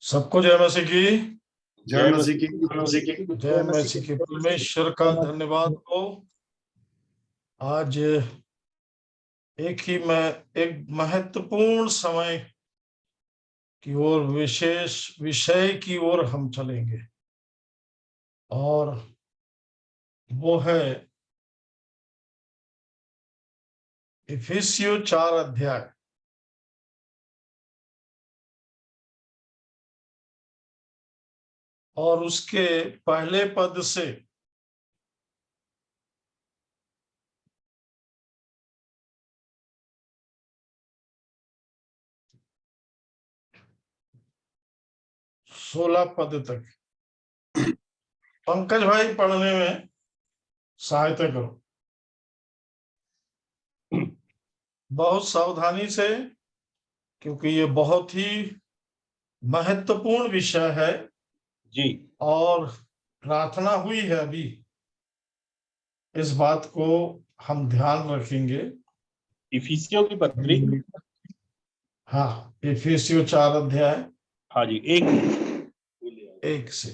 सबको जय मसीह की। जय मसीह की। जय मसीह की। परमेश्वर का धन्यवाद हो। आज एक महत्वपूर्ण समय की ओर, विशेष विषय की ओर हम चलेंगे, और वो है इफिसियों 4 अध्याय। और उसके पहले पद से 16 पद तक। पंकज भाई पढ़ने में सहायता करो, बहुत सावधानी से, क्योंकि ये बहुत ही महत्वपूर्ण विषय है जी। और प्रार्थना हुई है अभी, इस बात को हम ध्यान रखेंगे। इफिसियों की पत्री। हाँ, इफिसियों 4 अध्याय। हाँ जी, एक से।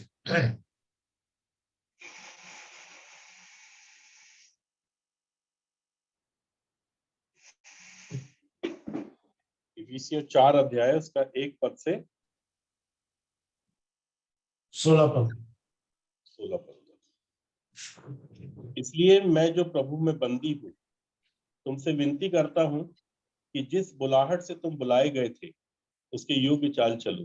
इफिसियों 4 अध्याय उसका 1 पद से 16 पद। 16 पद। इसलिए मैं जो प्रभु में बंदी हूँ तुमसे विनती करता हूँ कि जिस बुलाहट से तुम बुलाए गए थे उसके योग्य चाल चलो,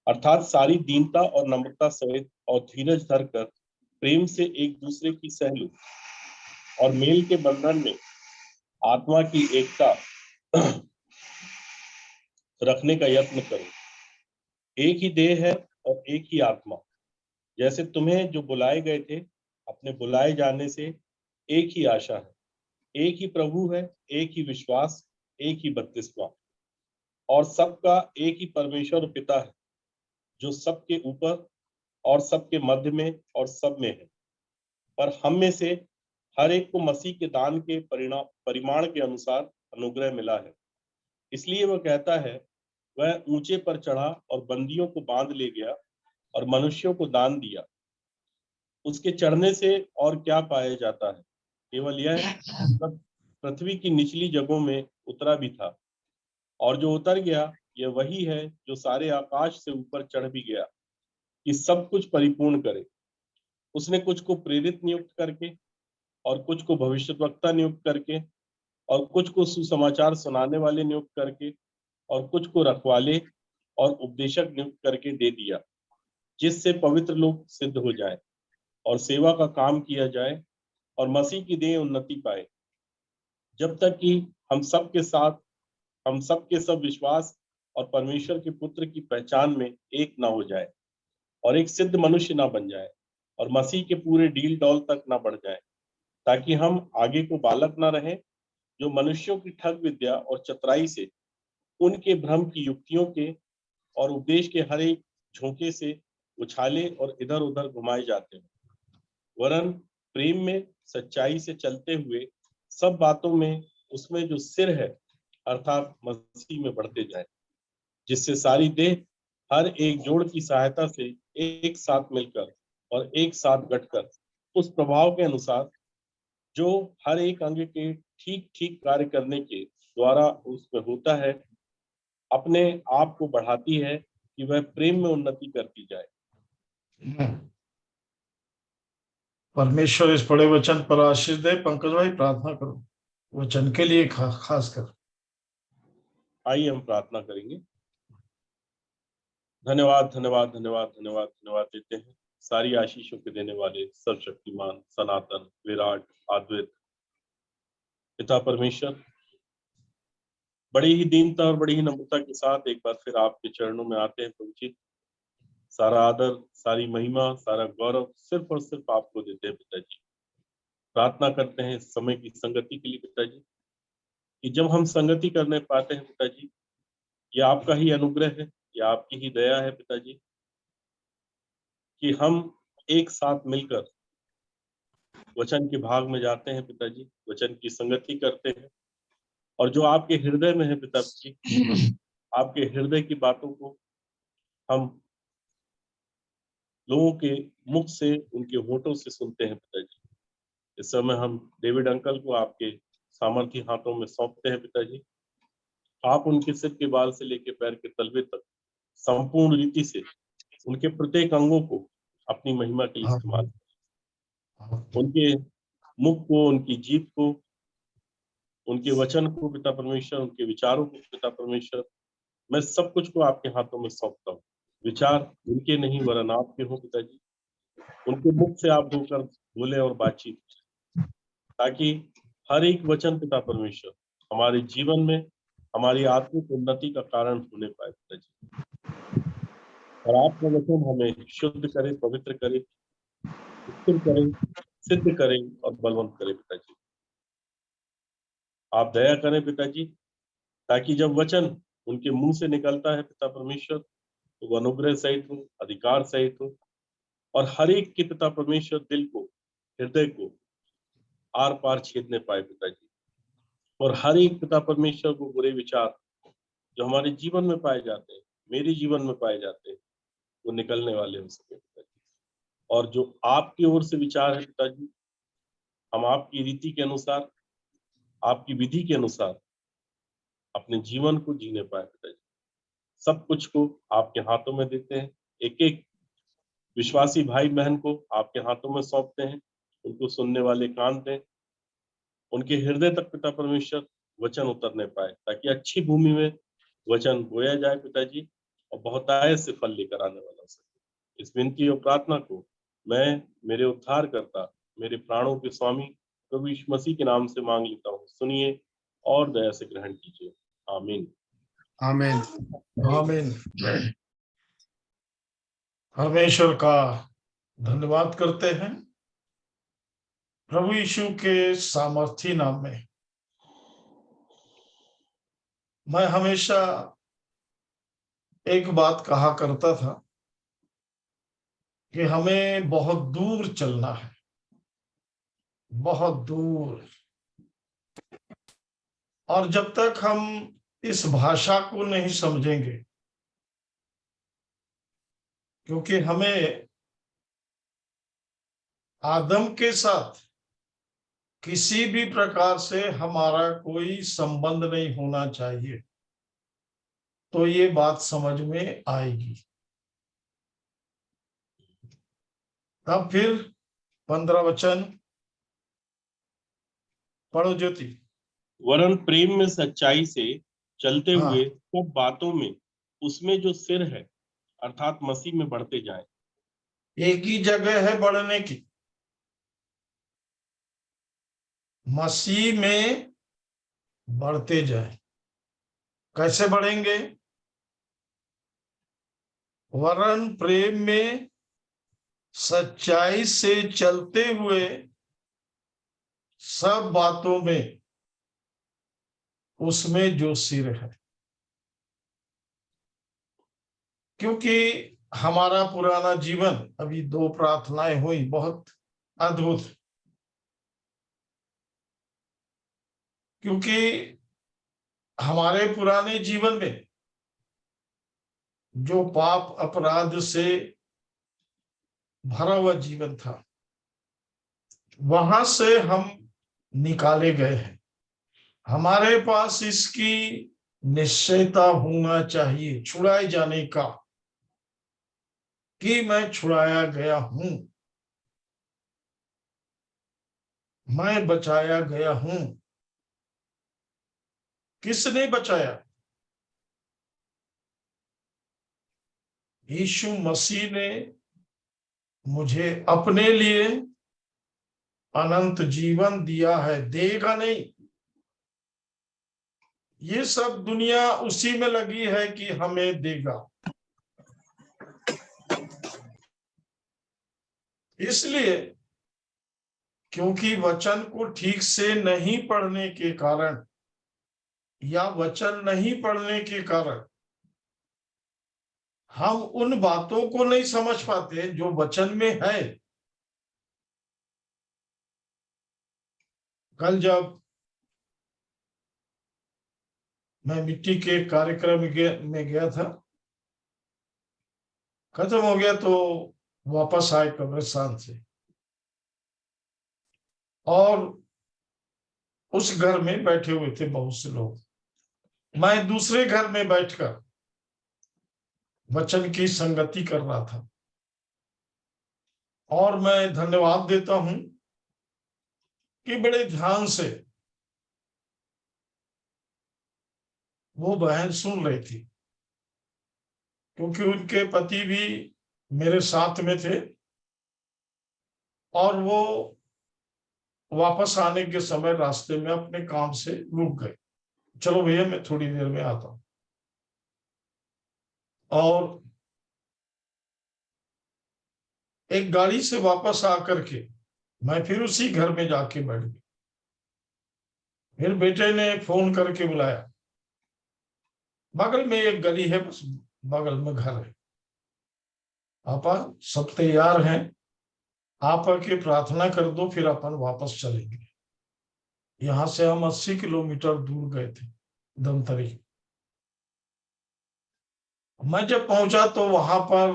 अर्थात सारी दीनता और नम्रता सहित और धीरज धरकर प्रेम से एक दूसरे की सह लो, और मेल के बंधन में आत्मा की एकता रखने का यत्न करो। एक ही देह है और एक ही आत्मा, जैसे तुम्हें जो बुलाए गए थे अपने बुलाए जाने से एक ही आशा है, एक ही प्रभु है, एक ही विश्वास, एक ही बपतिस्मा, और सबका एक ही परमेश्वर और पिता है, जो सबके ऊपर और सबके मध्य में और सब में है। पर हम में से हर एक को मसीह के दान के परिमाण के अनुसार अनुग्रह मिला है। इसलिए वह कहता है, वह ऊंचे पर चढ़ा और बंदियों को बांध ले गया और मनुष्यों को दान दिया। उसके चढ़ने से और क्या पाया जाता है? केवल यह पृथ्वी की निचली जगहों में उतरा भी था, और जो उतर गया यह वही है जो सारे आकाश से ऊपर चढ़ भी गया कि सब कुछ परिपूर्ण करे। उसने कुछ को प्रेरित नियुक्त करके, और कुछ को भविष्यद्वक्ता नियुक्त करके, और कुछ को सुसमाचार सुनाने वाले नियुक्त करके, और कुछ को रखवाले और उपदेशक नियुक्त करके दे दिया, जिससे पवित्र लोग सिद्ध हो जाए और सेवा का काम किया जाए और मसीह की देह उन्नति पाए, जब तक कि हम सब के सब विश्वास और परमेश्वर के पुत्र की पहचान में एक ना हो जाए, और एक सिद्ध मनुष्य ना बन जाए, और मसीह के पूरे डील डॉल तक ना बढ़ जाए, ताकि हम आगे को बालक ना रहे, जो मनुष्यों की ठग विद्या और चतुराई से, उनके भ्रम की युक्तियों के और उपदेश के हर एक झोंके से उछाले और इधर उधर घुमाए जाते हैं, वरन प्रेम में सच्चाई से चलते हुए सब बातों में उसमें जो सिर है अर्थात मसीह में बढ़ते जाए, जिससे सारी देह हर एक जोड़ की सहायता से एक साथ मिलकर और एक साथ गठकर उस प्रभाव के अनुसार जो हर एक अंग के ठीक ठीक कार्य करने के द्वारा उसमें होता है, अपने आप को बढ़ाती है कि वह प्रेम में उन्नति करती जाए। परमेश्वर इस बड़े वचन पर आशीष दे। पंकज भाई प्रार्थना करो वचन के लिए, खास कर। आइए हम प्रार्थना करेंगे। धन्यवाद धन्यवाद धन्यवाद धन्यवाद धन्यवाद देते हैं सारी आशीषों के देने वाले सर्वशक्तिमान सनातन विराट अद्वैत पिता परमेश्वर, बड़ी ही दीनता और बड़ी ही नम्रता के साथ एक बार फिर आपके चरणों में आते हैं प्रभु जी। सारा आदर, सारी महिमा, सारा गौरव सिर्फ और सिर्फ आपको देते हैं पिताजी। प्रार्थना करते हैं इस समय की संगति के लिए पिताजी, कि जब हम संगति करने पाते हैं पिताजी, ये आपका ही अनुग्रह है, ये आपकी ही दया है पिताजी, कि हम एक साथ मिलकर वचन के भाग में जाते हैं पिताजी, वचन की संगति करते हैं, और जो आपके हृदय में है पिताजी, आपके हृदय की बातों को हम लोगों के मुख से, उनके होठों से सुनते हैं पिताजी। इस समय हम डेविड अंकल को आपके सामर्थी हाथों में सौंपते हैं पिताजी। आप उनके सिर के बाल से लेकर पैर के तलवे तक संपूर्ण रीति से उनके प्रत्येक अंगों को अपनी महिमा के लिए इस्तेमाल करें। उनके मुख को, उनकी जीभ को, उनके वचन को पिता परमेश्वर, उनके विचारों को पिता परमेश्वर, मैं सब कुछ को आपके हाथों में सौंपता हूँ। विचार उनके नहीं वरन आपके हो पिताजी। उनके मुख से आप होकर बोले और बातचीत, ताकि हर एक वचन पिता परमेश्वर हमारे जीवन में हमारी आत्मिक उन्नति का कारण होने पाए पिताजी। और आपका वचन हमें शुद्ध करे, पवित्र करे, स्थिर करे, सिद्ध करे और बलवंत करे पिताजी। आप दया करें पिताजी, ताकि जब वचन उनके मुंह से निकलता है पिता परमेश्वर, तो वो अनुग्रह सहित हो, अधिकार सहित हो, और हर एक के पिता परमेश्वर दिल को, हृदय को आर पार छेदने पाए पिताजी। और हर एक पिता परमेश्वर को बुरे विचार जो हमारे जीवन में पाए जाते हैं, मेरे जीवन में पाए जाते हैं, वो निकलने वाले हो सके पिताजी। और जो आपकी ओर से विचार है पिताजी, हम आपकी रीति के अनुसार, आपकी विधि के अनुसार अपने जीवन को जीने पाए पिताजी। सब कुछ को आपके हाथों में देते हैं। एक एक विश्वासी भाई बहन को आपके हाथों में सौंपते हैं। उनको सुनने वाले कान दें, उनके हृदय तक पिता परमेश्वर वचन उतरने पाए, ताकि अच्छी भूमि में वचन बोया जाए पिताजी, और बहुतायत से फल लेकर आने वाला हो सके। इस विनती और प्रार्थना को मैं मेरे उद्धारकर्ता, मेरे प्राणों के स्वामी प्रभु यीशु मसीह के नाम से मांग लेता हूँ। सुनिए और दया से ग्रहण कीजिए। आमीन। आमीन। आमीन। परमेश्वर का धन्यवाद करते हैं प्रभु यीशु के सामर्थी नाम में। मैं हमेशा एक बात कहा करता था कि हमें बहुत दूर चलना है, बहुत दूर। और जब तक हम इस भाषा को नहीं समझेंगे, क्योंकि हमें आदम के साथ किसी भी प्रकार से हमारा कोई संबंध नहीं होना चाहिए, तो ये बात समझ में आएगी। तब फिर 15 वचन पढ़ो ज्योति। वरन प्रेम में सच्चाई से चलते हाँ। हुए सब बातों में उसमें जो सिर है अर्थात मसीह में बढ़ते जाएं। एक ही जगह है बढ़ने की, मसीह में बढ़ते जाए। कैसे बढ़ेंगे? वरन प्रेम में सच्चाई से चलते हुए सब बातों में उसमें जो सिर है। क्योंकि हमारा पुराना जीवन, अभी 2 प्रार्थनाएं हुई, बहुत अद्भुत। क्योंकि हमारे पुराने जीवन में जो पाप अपराध से भरा हुआ जीवन था, वहां से हम निकाले गए हैं। हमारे पास इसकी निश्चयता होना चाहिए छुड़ाए जाने का, कि मैं छुड़ाया गया हूं, मैं बचाया गया हूं। किसने बचाया? यीशु मसीह ने मुझे अपने लिए अनंत जीवन दिया है, देगा नहीं। ये सब दुनिया उसी में लगी है कि हमें देगा। इसलिए क्योंकि वचन को ठीक से नहीं पढ़ने के कारण, या वचन नहीं पढ़ने के कारण, हम उन बातों को नहीं समझ पाते जो वचन में है। कल जब मैं मिट्टी के कार्यक्रम में गया था, खत्म हो गया तो वापस आए कब्रिस्तान से, और उस घर में बैठे हुए थे बहुत से लोग। मैं दूसरे घर में बैठकर वचन की संगति कर रहा था, और मैं धन्यवाद देता हूं कि बड़े ध्यान से वो बहन सुन रही थी, क्योंकि उनके पति भी मेरे साथ में थे, और वो वापस आने के समय रास्ते में अपने काम से रुक गए। चलो भैया मैं थोड़ी देर में आता हूं। और एक गाड़ी से वापस आकर के मैं फिर उसी घर में जाके बैठ गया। फिर बेटे ने फोन करके बुलाया, बगल में एक गली है, बस बगल में घर है, पापा सब तैयार हैं, आप आके प्रार्थना कर दो, फिर अपन वापस चलेंगे। यहां से हम 80 किलोमीटर दूर गए थे, धमतरी। मैं जब पहुंचा तो वहां पर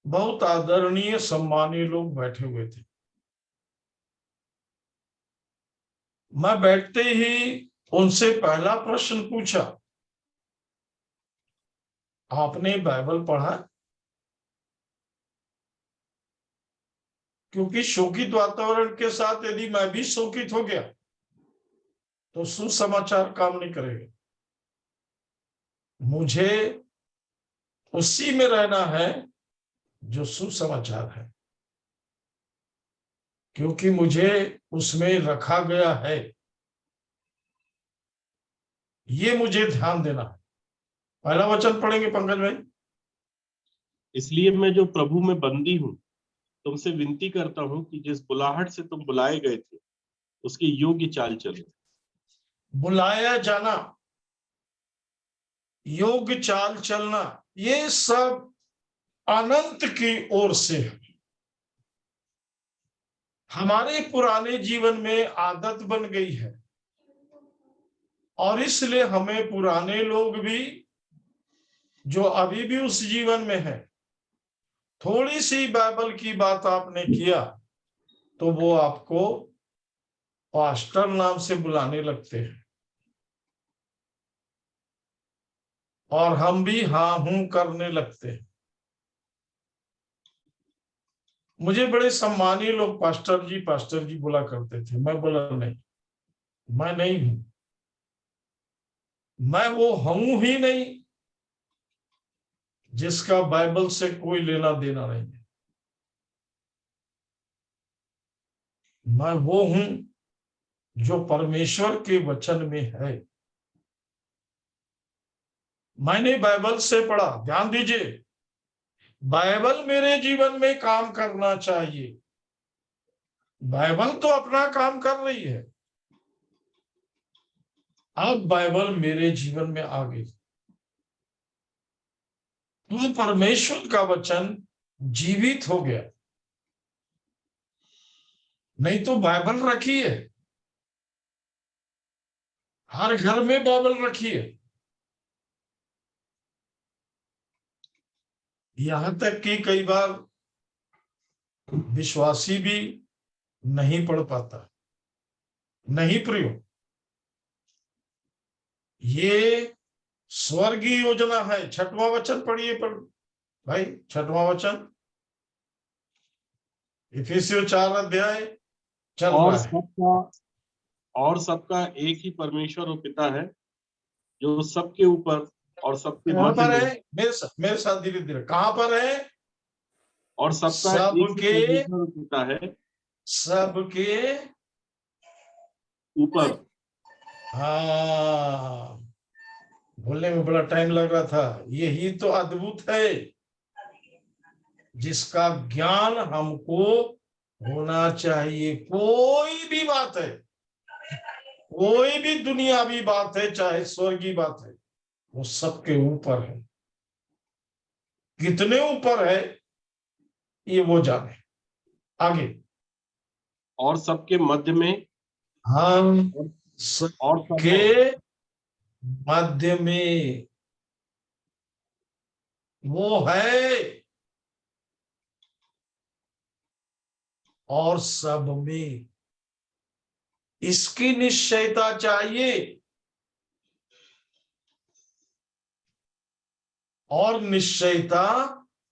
बहुत आदरणीय सम्मानीय लोग बैठे हुए थे। मैं बैठते ही उनसे पहला प्रश्न पूछा, आपने बाइबल पढ़ा? क्योंकि शोकित वातावरण के साथ यदि मैं भी शोकित हो गया तो सुसमाचार काम नहीं करेगा। मुझे उसी में रहना है जो सुसमाचार है, क्योंकि मुझे उसमें रखा गया है। ये मुझे ध्यान देना है। पहला वचन पढ़ेंगे पंकज भाई। इसलिए मैं जो प्रभु में बंदी हूँ तुमसे विनती करता हूँ कि जिस बुलाहट से तुम बुलाए गए थे उसके योग्य चाल चलो। बुलाया जाना, योग्य चाल चलना, ये सब अनंत की ओर से है। हमारे पुराने जीवन में आदत बन गई है, और इसलिए हमें पुराने लोग भी जो अभी भी उस जीवन में है, थोड़ी सी बाइबल की बात आपने किया तो वो आपको पास्टर नाम से बुलाने लगते हैं, और हम भी हाँ हूं करने लगते हैं। मुझे बड़े सम्मानीय लोग पास्टर जी बोला करते थे। मैं बोला नहीं, मैं नहीं हूं, मैं वो हूं ही नहीं जिसका बाइबल से कोई लेना देना नहीं है। मैं वो हूं जो परमेश्वर के वचन में है। मैंने बाइबल से पढ़ा, ध्यान दीजिए, बाइबल मेरे जीवन में काम करना चाहिए। बाइबल तो अपना काम कर रही है, अब बाइबल मेरे जीवन में आ गई तो परमेश्वर का वचन जीवित हो गया। नहीं तो बाइबल रखी है, हर घर में बाइबल रखी है, यहां तक कि कई बार विश्वासी भी नहीं पढ़ पाता, नहीं प्रयोग। ये स्वर्गीय योजना है। छठवां वचन पढ़िए पर भाई, छठवां वचन, इफिसियों 4 अध्याय चल और रहा है। सबका और सबका एक ही परमेश्वर और पिता है जो सबके ऊपर और सबके कहां मध्य पर में, है? मेरे साथ धीरे धीरे, कहां पर है? और सबका एक ही सबके, परमेश्वर और पिता है सबके ऊपर। हाँ, बोलने में बड़ा टाइम लग रहा था। यही तो अद्भुत है जिसका ज्ञान हमको होना चाहिए। कोई भी बात है, कोई भी दुनियावी बात है, चाहे स्वर्गीय बात है, वो सबके ऊपर है। कितने ऊपर है ये वो जाने। आगे, और सबके मध्य में, हम और सब सबके है। मध्य में। वो है और सब में इसकी निश्चयता चाहिए, और निश्चयता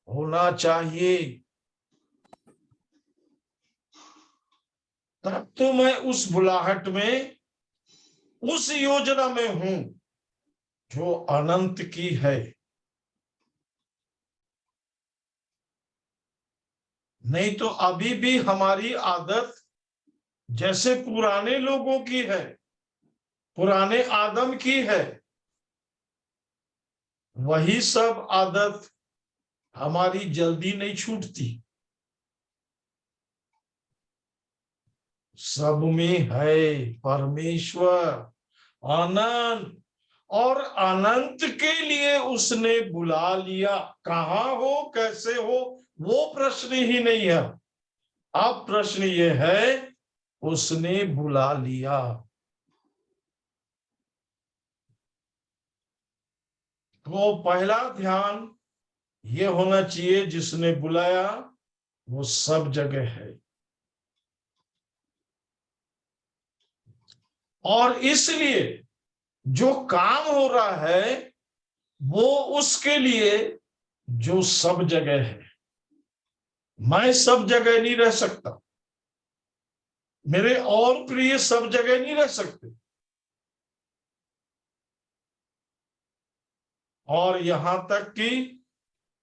होना चाहिए। तब तो मैं उस बुलाहट में, उस योजना में हूं जो अनंत की है। नहीं तो अभी भी हमारी आदत जैसे पुराने लोगों की है, पुराने आदम की है, वही सब आदत हमारी जल्दी नहीं छूटती। सब में है परमेश्वर आनंद, और अनंत के लिए उसने बुला लिया। कहाँ हो, कैसे हो, वो प्रश्न ही नहीं है। अब प्रश्न ये है, उसने बुला लिया। तो पहला ध्यान ये होना चाहिए, जिसने बुलाया वो सब जगह है। और इसलिए जो काम हो रहा है वो उसके लिए जो सब जगह है। मैं सब जगह नहीं रह सकता, मेरे और प्रिय सब जगह नहीं रह सकते। और यहां तक कि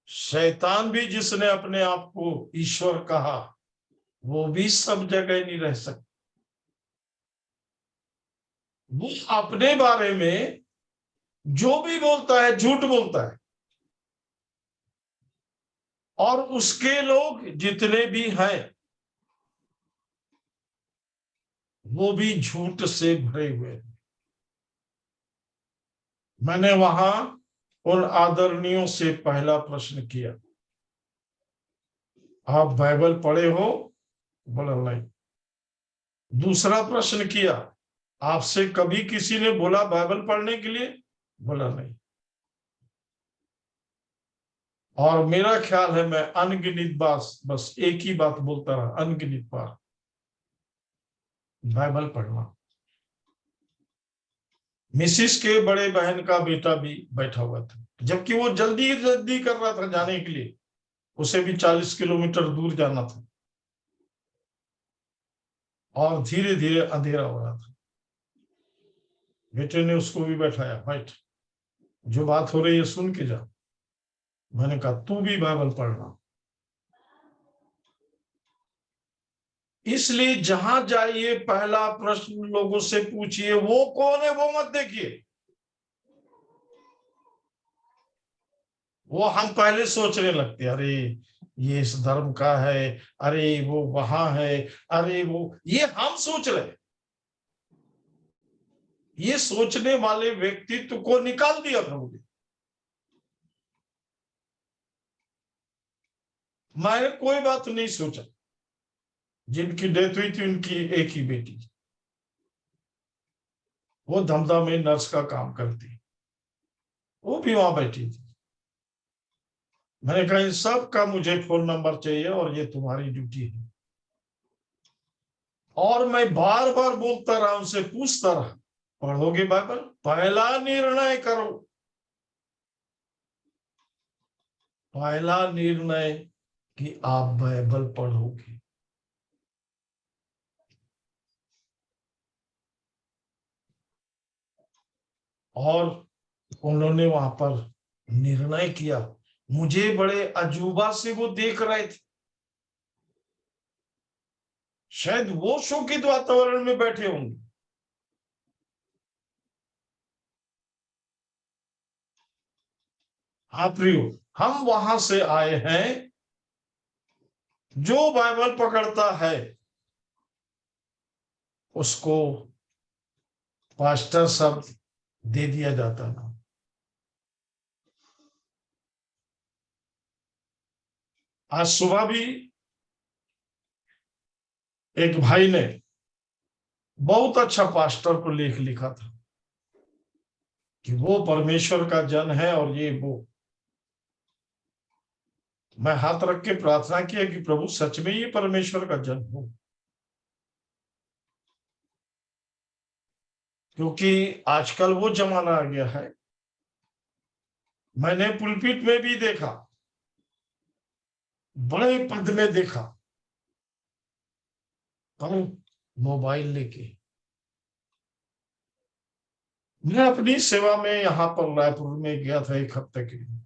शैतान भी, जिसने अपने आप को ईश्वर कहा, वो भी सब जगह नहीं रह सकता। वो अपने बारे में जो भी बोलता है झूठ बोलता है, और उसके लोग जितने भी हैं वो भी झूठ से भरे हुए हैं। मैंने वहां उन आदरणीयों से पहला प्रश्न किया, आप बाइबल पढ़े हो? बोला नहीं। दूसरा प्रश्न किया, आपसे कभी किसी ने बोला बाइबल पढ़ने के लिए? बोला नहीं। और मेरा ख्याल है मैं अनगिनत बार बस एक ही बात बोलता रहा, अनगिनत बार, बाइबल पढ़ना। मिसिस के बड़े बहन का बेटा भी बैठा हुआ था, जबकि वो जल्दी जल्दी कर रहा था जाने के लिए, उसे भी 40 किलोमीटर दूर जाना था, और धीरे धीरे अंधेरा हो रहा था। बेटे ने उसको भी बैठाया, बैठ, जो बात हो रही है सुन के जा। मैंने कहा तू भी बाइबल पढ़ना। इसलिए जहां जाइए पहला प्रश्न लोगों से पूछिए, वो कौन है वो मत देखिए। वो हम पहले सोचने लगते, अरे ये इस धर्म का है, अरे वो वहां है, अरे वो, ये हम सोच रहे। ये सोचने वाले व्यक्तित्व को निकाल दिया प्रभु ने। मैंने कोई बात नहीं सोचा। जिनकी डेथ हुई थी उनकी एक ही बेटी, वो धमधा में नर्स का काम करती, वो भी वहां बैठी थी। मैंने कहा इन सब का मुझे फोन नंबर चाहिए, और ये तुम्हारी ड्यूटी है। और मैं बार बार बोलता रहा, उनसे पूछता रहा, पढ़ोगे बाइबल? पहला निर्णय करो, पहला निर्णय कि आप बाइबल पढ़ोगे। और उन्होंने वहां पर निर्णय किया। मुझे बड़े अजूबा से वो देख रहे थे, शायद वो शोकित वातावरण में बैठे होंगे। हाँ प्रियो, हम वहां से आए हैं, जो बाइबल पकड़ता है उसको पास्टर शब्द दे दिया जाता था। आज सुबह भी एक भाई ने बहुत अच्छा पास्टर को लेख लिखा था कि वो परमेश्वर का जन है, और ये वो। मैं हाथ रख के प्रार्थना किया कि प्रभु सच में ये परमेश्वर का जन हो, क्योंकि आजकल वो जमाना आ गया है। मैंने पुलपिट में भी देखा, बड़े पद में देखा, कौन मोबाइल लेके। मैं अपनी सेवा में यहाँ पर रायपुर में गया था 1 हफ्ते के लिए।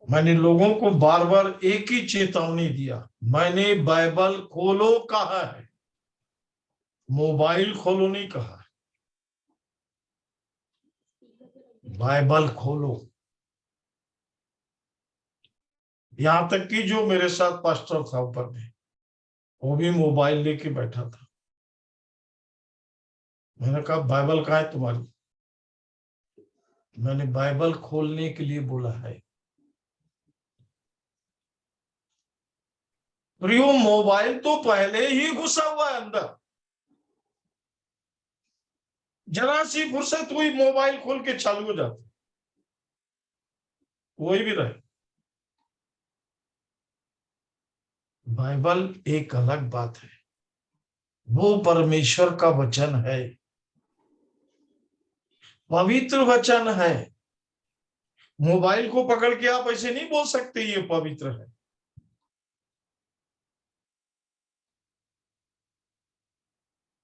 मैंने लोगों को बार बार एक ही चेतावनी दिया, मैंने बाइबल खोलो कहा है, मोबाइल खोलो नहीं कहा है। बाइबल खोलो। यहां तक कि जो मेरे साथ पास्टर था ऊपर में, वो भी मोबाइल लेके बैठा था। मैंने कहा बाइबल कहाँ है तुम्हारी? मैंने बाइबल खोलने के लिए बोला है। प्रियो, मोबाइल तो पहले ही घुसा हुआ है अंदर। जरा सी फुर्सत हुई मोबाइल खोल के चालू हो जाता, कोई भी रहे। बाइबल एक अलग बात है, वो परमेश्वर का वचन है, पवित्र वचन है। मोबाइल को पकड़ के आप ऐसे नहीं बोल सकते ये पवित्र है।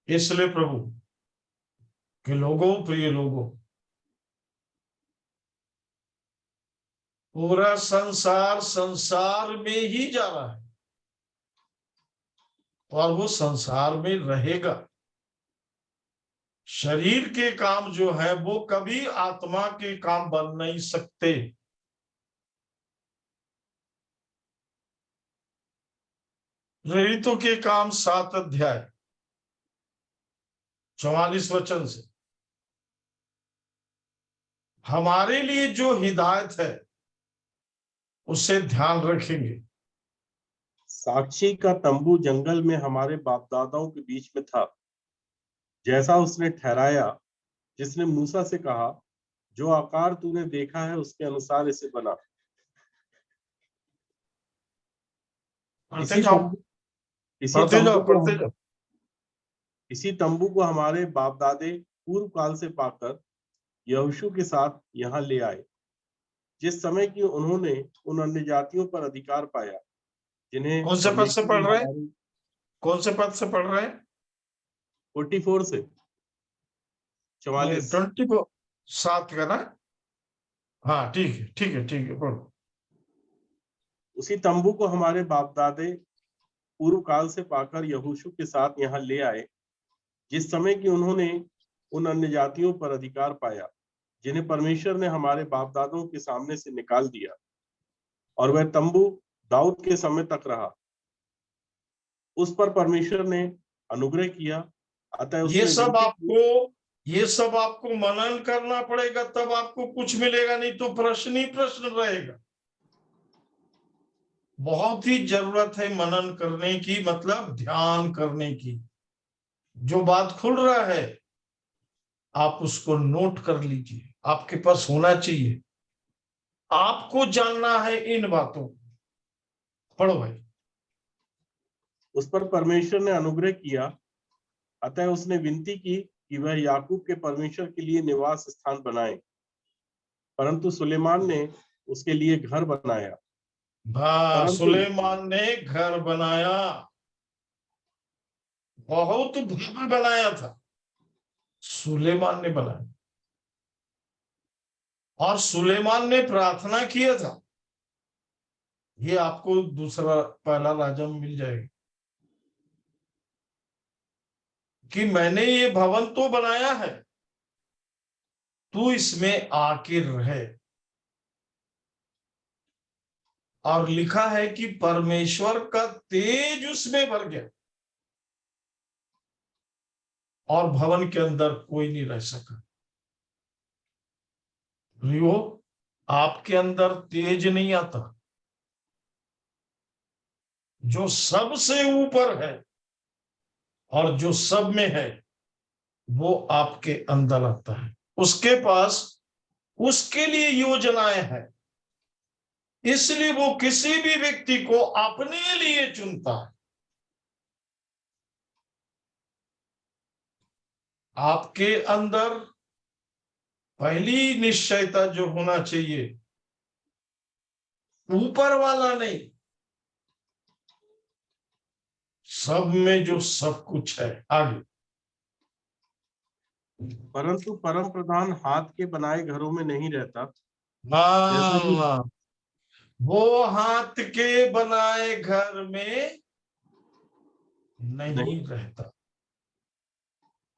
इसलिए प्रभु के लोगों, प्रिय लोगों, पूरा संसार संसार में ही जा रहा है और वो संसार में रहेगा। शरीर के काम जो है वो कभी आत्मा के काम बन नहीं सकते। प्रेरितों के काम 7 अध्याय 44 वचन से हमारे लिए जो हिदायत है उससे ध्यान रखेंगे। साक्षी का तंबू जंगल में हमारे बाप दादाओं के बीच में था, जैसा उसने ठहराया, जिसने मूसा से कहा, जो आकार तूने देखा है उसके अनुसार इसे बना। पढ़ते इसी जाओ, तंबू इसी पढ़ते तंबू जाओ, को पढ़ते जाओ। इसी तंबू को हमारे बाप दादे पूर्व काल से पाकर यहोशू के साथ यहाँ ले आए, जिस समय कि उन्होंने उन अन्य जातियों पर अधिकार पाया, जिन्हें कौन से पद से परमेश्वर पढ़ ने रहे हैं? हमारे। कौन से पद से पढ़ रहे हैं? 44 से 44। 24 7 का ना? हाँ, ठीक है, ठीक है, ठीक है, पढ़ो। उसी तंबू को हमारे बाप दादे पूर्व काल से पाकर यहोशू के साथ यहाँ ले आए, जिस समय कि उन्होंने उन अन्य जातियों पर अधिकार पाया, जिन्हें परमेश्वर ने हमारे बाप दादों के सामने से निकाल दिया, और वह तंबू दाऊद के समय तक रहा। उस पर परमेश्वर ने अनुग्रह किया, अतः ये उसने सब विनती की। आपको ये सब आपको मनन करना पड़ेगा, तब आपको कुछ मिलेगा, नहीं तो प्रश्न ही प्रश्न रहेगा। बहुत ही जरूरत है मनन करने की, मतलब ध्यान करने की। जो बात खुल रहा है आप उसको नोट कर लीजिए, आपके पास होना चाहिए। आपको जानना है इन बातों को। पढ़ो भाई। उस पर परमेश्वर ने अनुग्रह किया, अतः उसने विनती की कि वह याकूब के परमेश्वर के लिए निवास स्थान बनाए, परंतु सुलेमान ने उसके लिए घर बनाया। परंतु सुलेमान ने घर बनाया, बहुत भव्य बनाया था, सुलेमान ने बनाया। और सुलेमान ने प्रार्थना किया था, ये आपको दूसरा पहला राजा में मिल जाएगा, कि मैंने ये भवन तो बनाया है, तू इसमें आके रहे। और लिखा है कि परमेश्वर का तेज उसमें भर गया और भवन के अंदर कोई नहीं रह सका। रियो, आपके अंदर तेज नहीं आता, जो सबसे ऊपर है और जो सब में है वो आपके अंदर आता है। उसके पास उसके लिए योजनाएं हैं। इसलिए वो किसी भी व्यक्ति को अपने लिए चुनता है। आपके अंदर पहली निश्चयता जो होना चाहिए, ऊपर वाला नहीं, सब में जो सब कुछ है। आगे, परंतु परम प्रधान हाथ के बनाए घरों में नहीं रहता, जैसा कि हाँ, वो हाथ के बनाए घर में नहीं, नहीं रहता।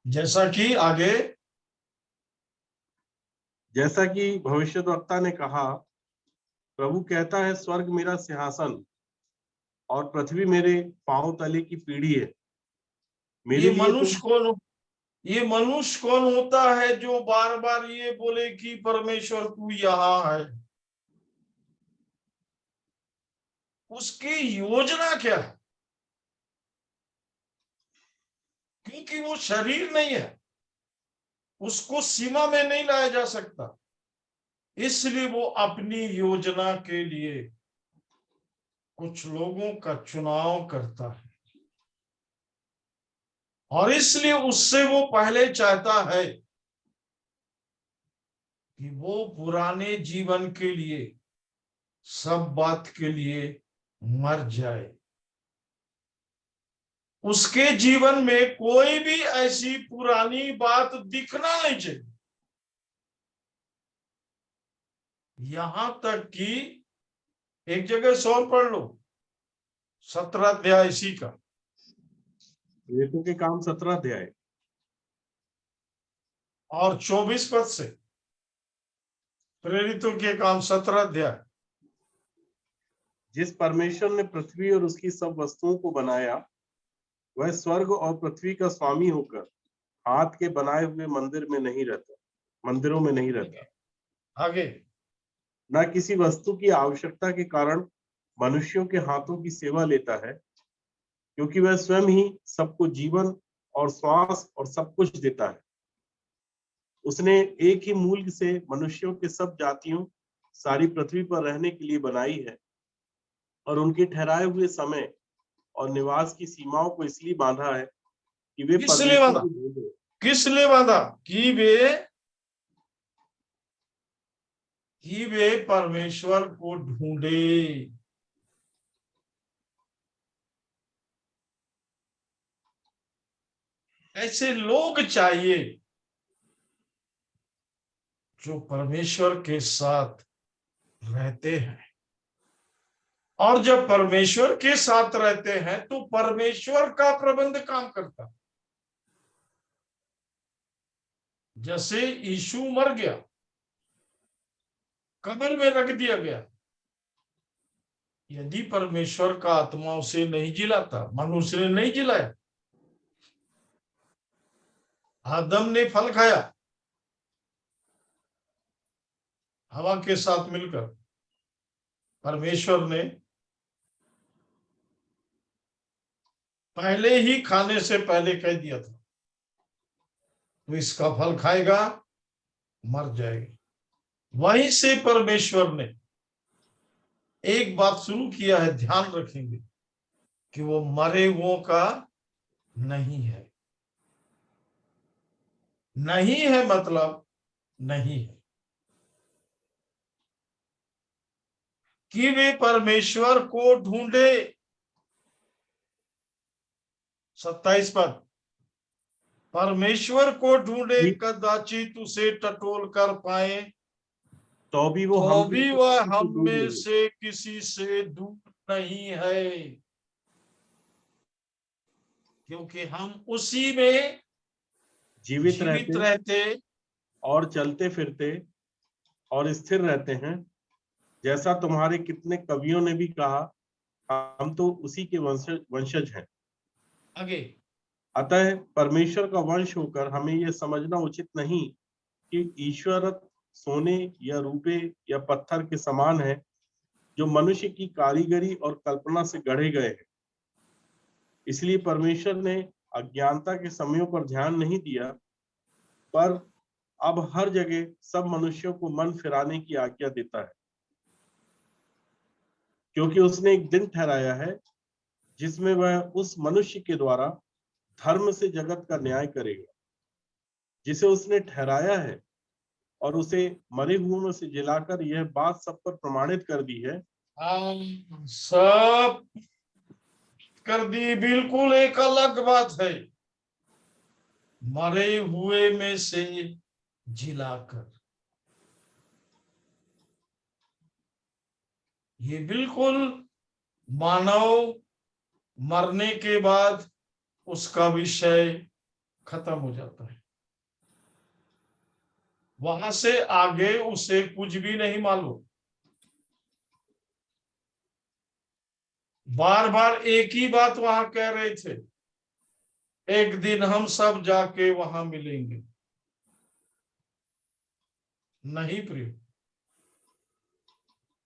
जैसा कि आगे, जैसा कि भविष्यद्वक्ता ने कहा, प्रभु कहता है, स्वर्ग मेरा सिंहासन और पृथ्वी मेरे पांव तले की पीढ़ी है। ये मेरे लिए तुम मनुष्य कौन, ये मनुष्य कौन होता है जो बार बार ये बोले कि परमेश्वर तू यहाँ है? उसकी योजना क्या है? क्योंकि वो शरीर नहीं है, उसको सीमा में नहीं लाया जा सकता, इसलिए वो अपनी योजना के लिए कुछ लोगों का चुनाव करता है, और इसलिए उससे वो पहले चाहता है कि वो पुराने जीवन के लिए, सब बात के लिए मर जाए। उसके जीवन में कोई भी ऐसी पुरानी बात दिखना नहीं चाहिए, यहां तक कि एक जगह सौर पढ़ लो, 17 अध्याय इसी का, प्रेरितों के काम 17 अध्याय और 24 पद से। प्रेरितों के काम 17 अध्याय। जिस परमेश्वर ने पृथ्वी और उसकी सब वस्तुओं को बनाया, वह स्वर्ग और पृथ्वी का स्वामी होकर हाथ के बनाए हुए मंदिरों में नहीं रहता, आगे, न किसी वस्तु की आवश्यकता के कारण मनुष्यों के हाथों की सेवा लेता है, क्योंकि वह स्वयं ही सबको जीवन और श्वास और सब कुछ देता है। उसने एक ही मूल से मनुष्यों के सब जातियों सारी पृथ्वी पर रहने के लिए बनाई है, और उनके ठहराए हुए समय और निवास की सीमाओं को इसलिए बांधा है कि वे किस लिए परमेश्वर बांधा? को ढूंढे। किस लिए बांधा? कि वे परमेश्वर को ढूंढे। ऐसे लोग चाहिए जो परमेश्वर के साथ रहते हैं, और जब परमेश्वर के साथ रहते हैं तो परमेश्वर का प्रबंध काम करता है। जैसे यीशु मर गया, कब्र में रख दिया गया, यदि परमेश्वर का आत्मा उसे नहीं जिलाता, मनुष्य ने नहीं जिलाया, आदम ने फल खाया हवा के साथ मिलकर, परमेश्वर ने पहले ही खाने से पहले कह दिया था तो इसका फल खाएगा मर जाएगा। वहीं से परमेश्वर ने एक बात शुरू किया है, ध्यान रखेंगे कि वो मरे हुओं का नहीं है। नहीं है मतलब नहीं है, कि वे परमेश्वर को ढूंढे। 27 पद, परमेश्वर को ढूंढे कदाचित उसे टटोल कर पाए, तो भी वो तो हम में भी से वह किसी को हम ढूंढ में ले। से किसी से दूर नहीं है, क्योंकि हम उसी में जीवित जीवित रहते रहते। और चलते फिरते और स्थिर रहते हैं, जैसा तुम्हारे कितने कवियों ने भी कहा, हम तो उसी के वंशज हैं। आगे, अतः परमेश्वर का वंश होकर हमें यह समझना उचित नहीं कि ईश्वर सोने या रूपे या पत्थर के समान है, जो मनुष्य की कारीगरी और कल्पना से गढ़े गए हैं। इसलिए परमेश्वर ने अज्ञानता के समयों पर ध्यान नहीं दिया, पर अब हर जगह सब मनुष्यों को मन फिराने की आज्ञा देता है। क्योंकि उसने एक दिन ठहराया है जिसमें वह उस मनुष्य के द्वारा धर्म से जगत का न्याय करेगा, जिसे उसने ठहराया है, और उसे मरे हुओं में से जिलाकर यह बात सब पर प्रमाणित कर दी है। सब कर दी, बिल्कुल एक अलग बात है, मरे हुए में से जिलाकर। ये बिल्कुल मानव मरने के बाद उसका विषय खत्म हो जाता है, वहां से आगे उसे कुछ भी नहीं मालूम। बार बार एक ही बात वहां कह रहे थे, एक दिन हम सब जाके वहां मिलेंगे। नहीं प्रिय,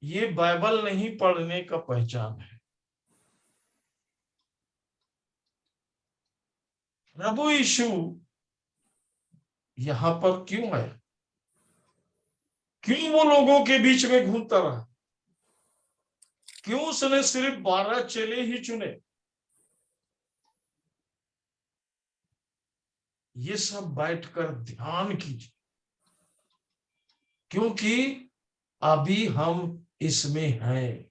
ये बाइबल नहीं पढ़ने का पहचान है। प्रभु यीशु यहां पर क्यों आया? क्यों वो लोगों के बीच में घूमता रहा? क्यों उसने सिर्फ 12 चेले ही चुने? ये सब बैठकर ध्यान कीजिए, क्योंकि अभी हम इसमें हैं।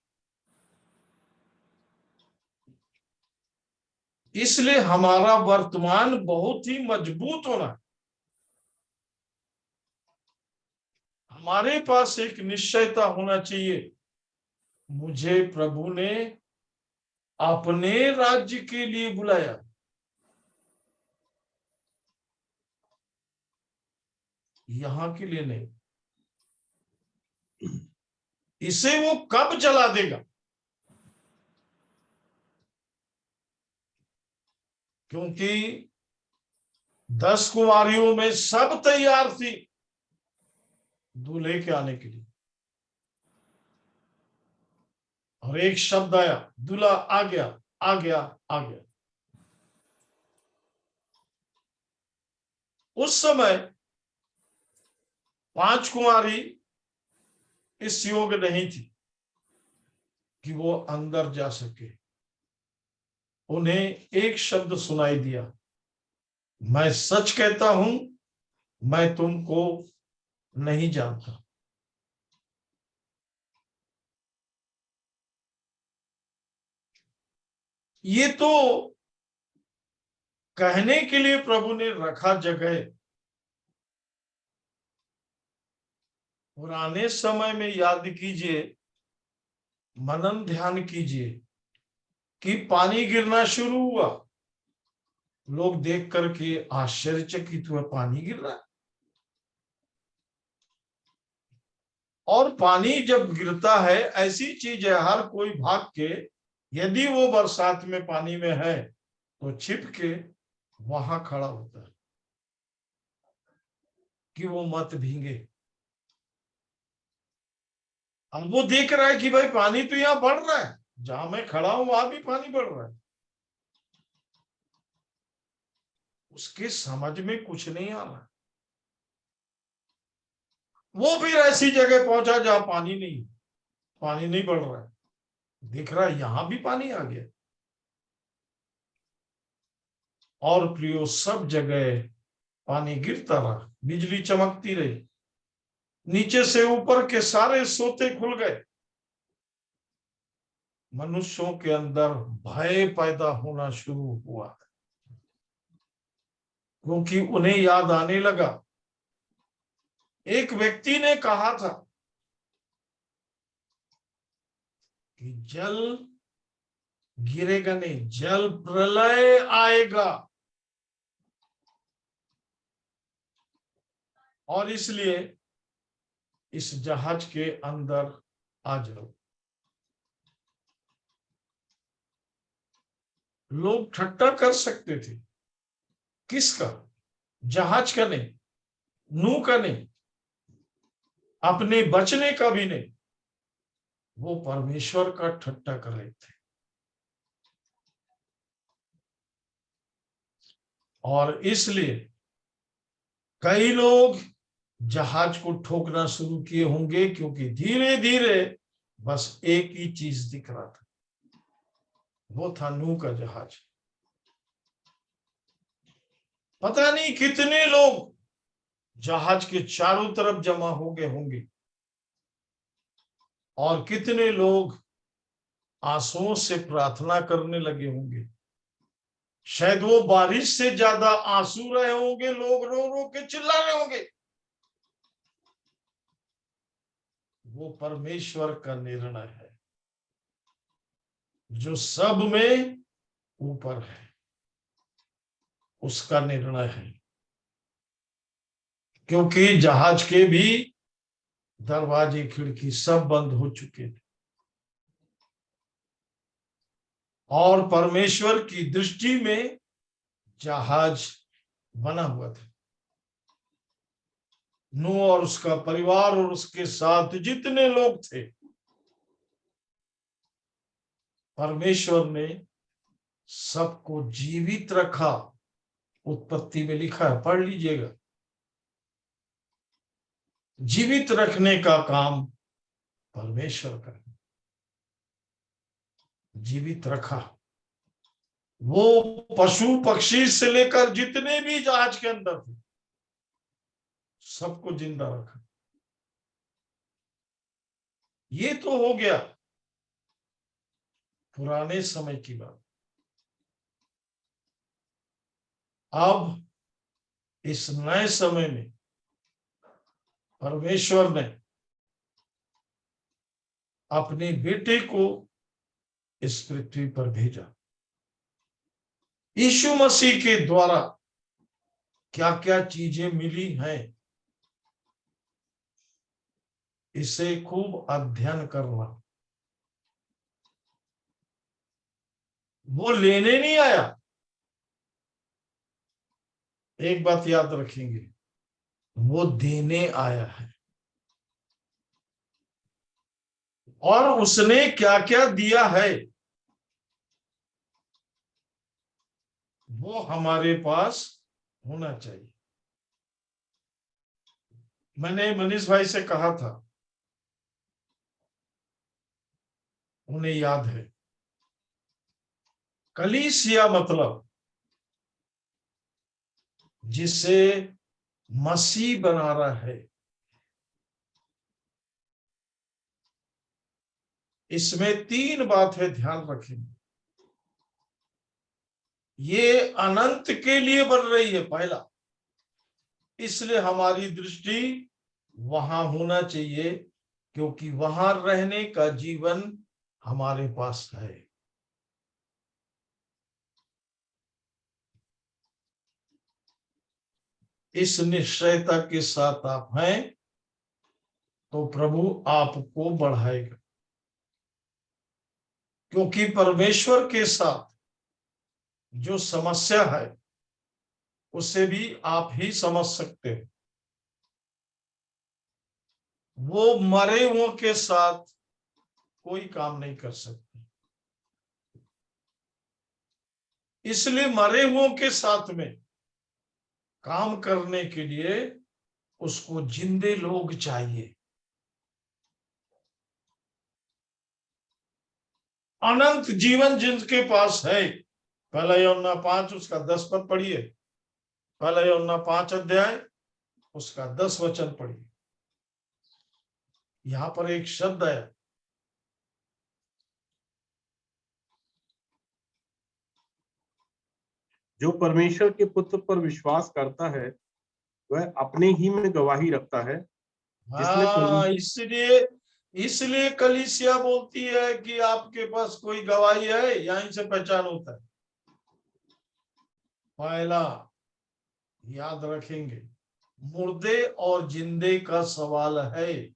इसलिए हमारा वर्तमान बहुत ही मजबूत होना है। हमारे पास एक निश्चयता होना चाहिए, मुझे प्रभु ने अपने राज्य के लिए बुलाया, यहां के लिए नहीं। इसे वो कब जला देगा? क्योंकि 10 कुमारियों में सब तैयार थी दूल्हे के आने के लिए, और एक शब्द आया, दूल्हा आ गया, आ गया, आ गया। उस समय 5 कुमारी इस योग्य नहीं थी कि वो अंदर जा सके। उन्हें एक शब्द सुनाई दिया, मैं सच कहता हूं, मैं तुमको नहीं जानता। ये तो कहने के लिए प्रभु ने रखा जगह। पुराने समय में याद कीजिए, मनन ध्यान कीजिए कि पानी गिरना शुरू हुआ, लोग देख करके आश्चर्यचकित हुए, पानी गिर रहा है। और पानी जब गिरता है, ऐसी चीज है, हर कोई भाग के, यदि वो बरसात में पानी में है तो छिप के वहां खड़ा होता है कि वो मत भीगे। अब वो देख रहा है कि भाई पानी तो यहां बढ़ रहा है, जहां मैं खड़ा हूं वहां भी पानी बढ़ रहा है। उसके समझ में कुछ नहीं आ रहा। वो फिर ऐसी जगह पहुंचा जहां पानी नहीं, पानी नहीं बढ़ रहा है, दिख रहा है यहां भी पानी आ गया। और प्रियो, सब जगह पानी गिरता रहा, बिजली चमकती रही, नीचे से ऊपर के सारे सोते खुल गए। मनुष्यों के अंदर भय पैदा होना शुरू हुआ, क्योंकि उन्हें याद आने लगा, एक व्यक्ति ने कहा था कि जल गिरेगा नहीं, जल प्रलय आएगा, और इसलिए इस जहाज के अंदर आ जाओ। लोग ठट्टा कर सकते थे, किसका? जहाज का नहीं, नूह का नहीं, अपने बचने का भी नहीं, वो परमेश्वर का ठट्टा कर रहे थे। और इसलिए कई लोग जहाज को ठोकना शुरू किए होंगे, क्योंकि धीरे धीरे बस एक ही चीज दिख रहा था, वो था नूह का जहाज। पता नहीं कितने लोग जहाज के चारों तरफ जमा हो गए होंगे और कितने लोग आंसुओं से प्रार्थना करने लगे होंगे। शायद वो बारिश से ज्यादा आंसू रहे होंगे, लोग रो रो के चिल्ला रहे होंगे। वो परमेश्वर का निर्णय है जो सब में ऊपर है, उसका निर्णय है। क्योंकि जहाज के भी दरवाजे खिड़की सब बंद हो चुके थे और परमेश्वर की दृष्टि में जहाज बना हुआ था। नूह और उसका परिवार और उसके साथ जितने लोग थे, परमेश्वर ने सबको जीवित रखा। उत्पत्ति में लिखा है, पढ़ लीजिएगा। जीवित रखने का काम परमेश्वर का है। जीवित रखा। वो पशु पक्षी से लेकर जितने भी जहाज के अंदर थे, सबको जिंदा रखा। ये तो हो गया पुराने समय की बात। अब इस नए समय में परमेश्वर ने अपने बेटे को इस पृथ्वी पर भेजा। यीशु मसीह के द्वारा क्या क्या चीजें मिली हैं, इसे खूब अध्ययन करना। वो लेने नहीं आया। एक बात याद रखेंगे, वो देने आया है। और उसने क्या क्या दिया है वो हमारे पास होना चाहिए। मैंने मनीष भाई से कहा था, उन्हें याद है, कलीसिया मतलब जिसे मसीह बना रहा है। इसमें तीन बातें ध्यान रखेंगे। ये अनंत के लिए बन रही है, पहला। इसलिए हमारी दृष्टि वहां होना चाहिए, क्योंकि वहां रहने का जीवन हमारे पास है। इस निश्चयता के साथ आप हैं तो प्रभु आपको बढ़ाएगा, क्योंकि परमेश्वर के साथ जो समस्या है उसे भी आप ही समझ सकते हैं। वो मरे हुओं के साथ कोई काम नहीं कर सकते, इसलिए मरे हुओं के साथ में काम करने के लिए उसको जिंदे लोग चाहिए। अनंत जीवन जिनके पास है, पहला यूहन्ना 5 उसका 10 पद पढ़िए। पहला यूहन्ना 5 अध्याय उसका 10 वचन पढ़िए। यहां पर एक शब्द है, जो परमेश्वर के पुत्र पर विश्वास करता है वह अपने ही में गवाही रखता है। जिसने हाँ, इसलिए इसलिए कलीसिया बोलती है कि आपके पास कोई गवाही है, यहीं से पहचान होता है। पहला याद रखेंगे, मुर्दे और जिंदे का सवाल है।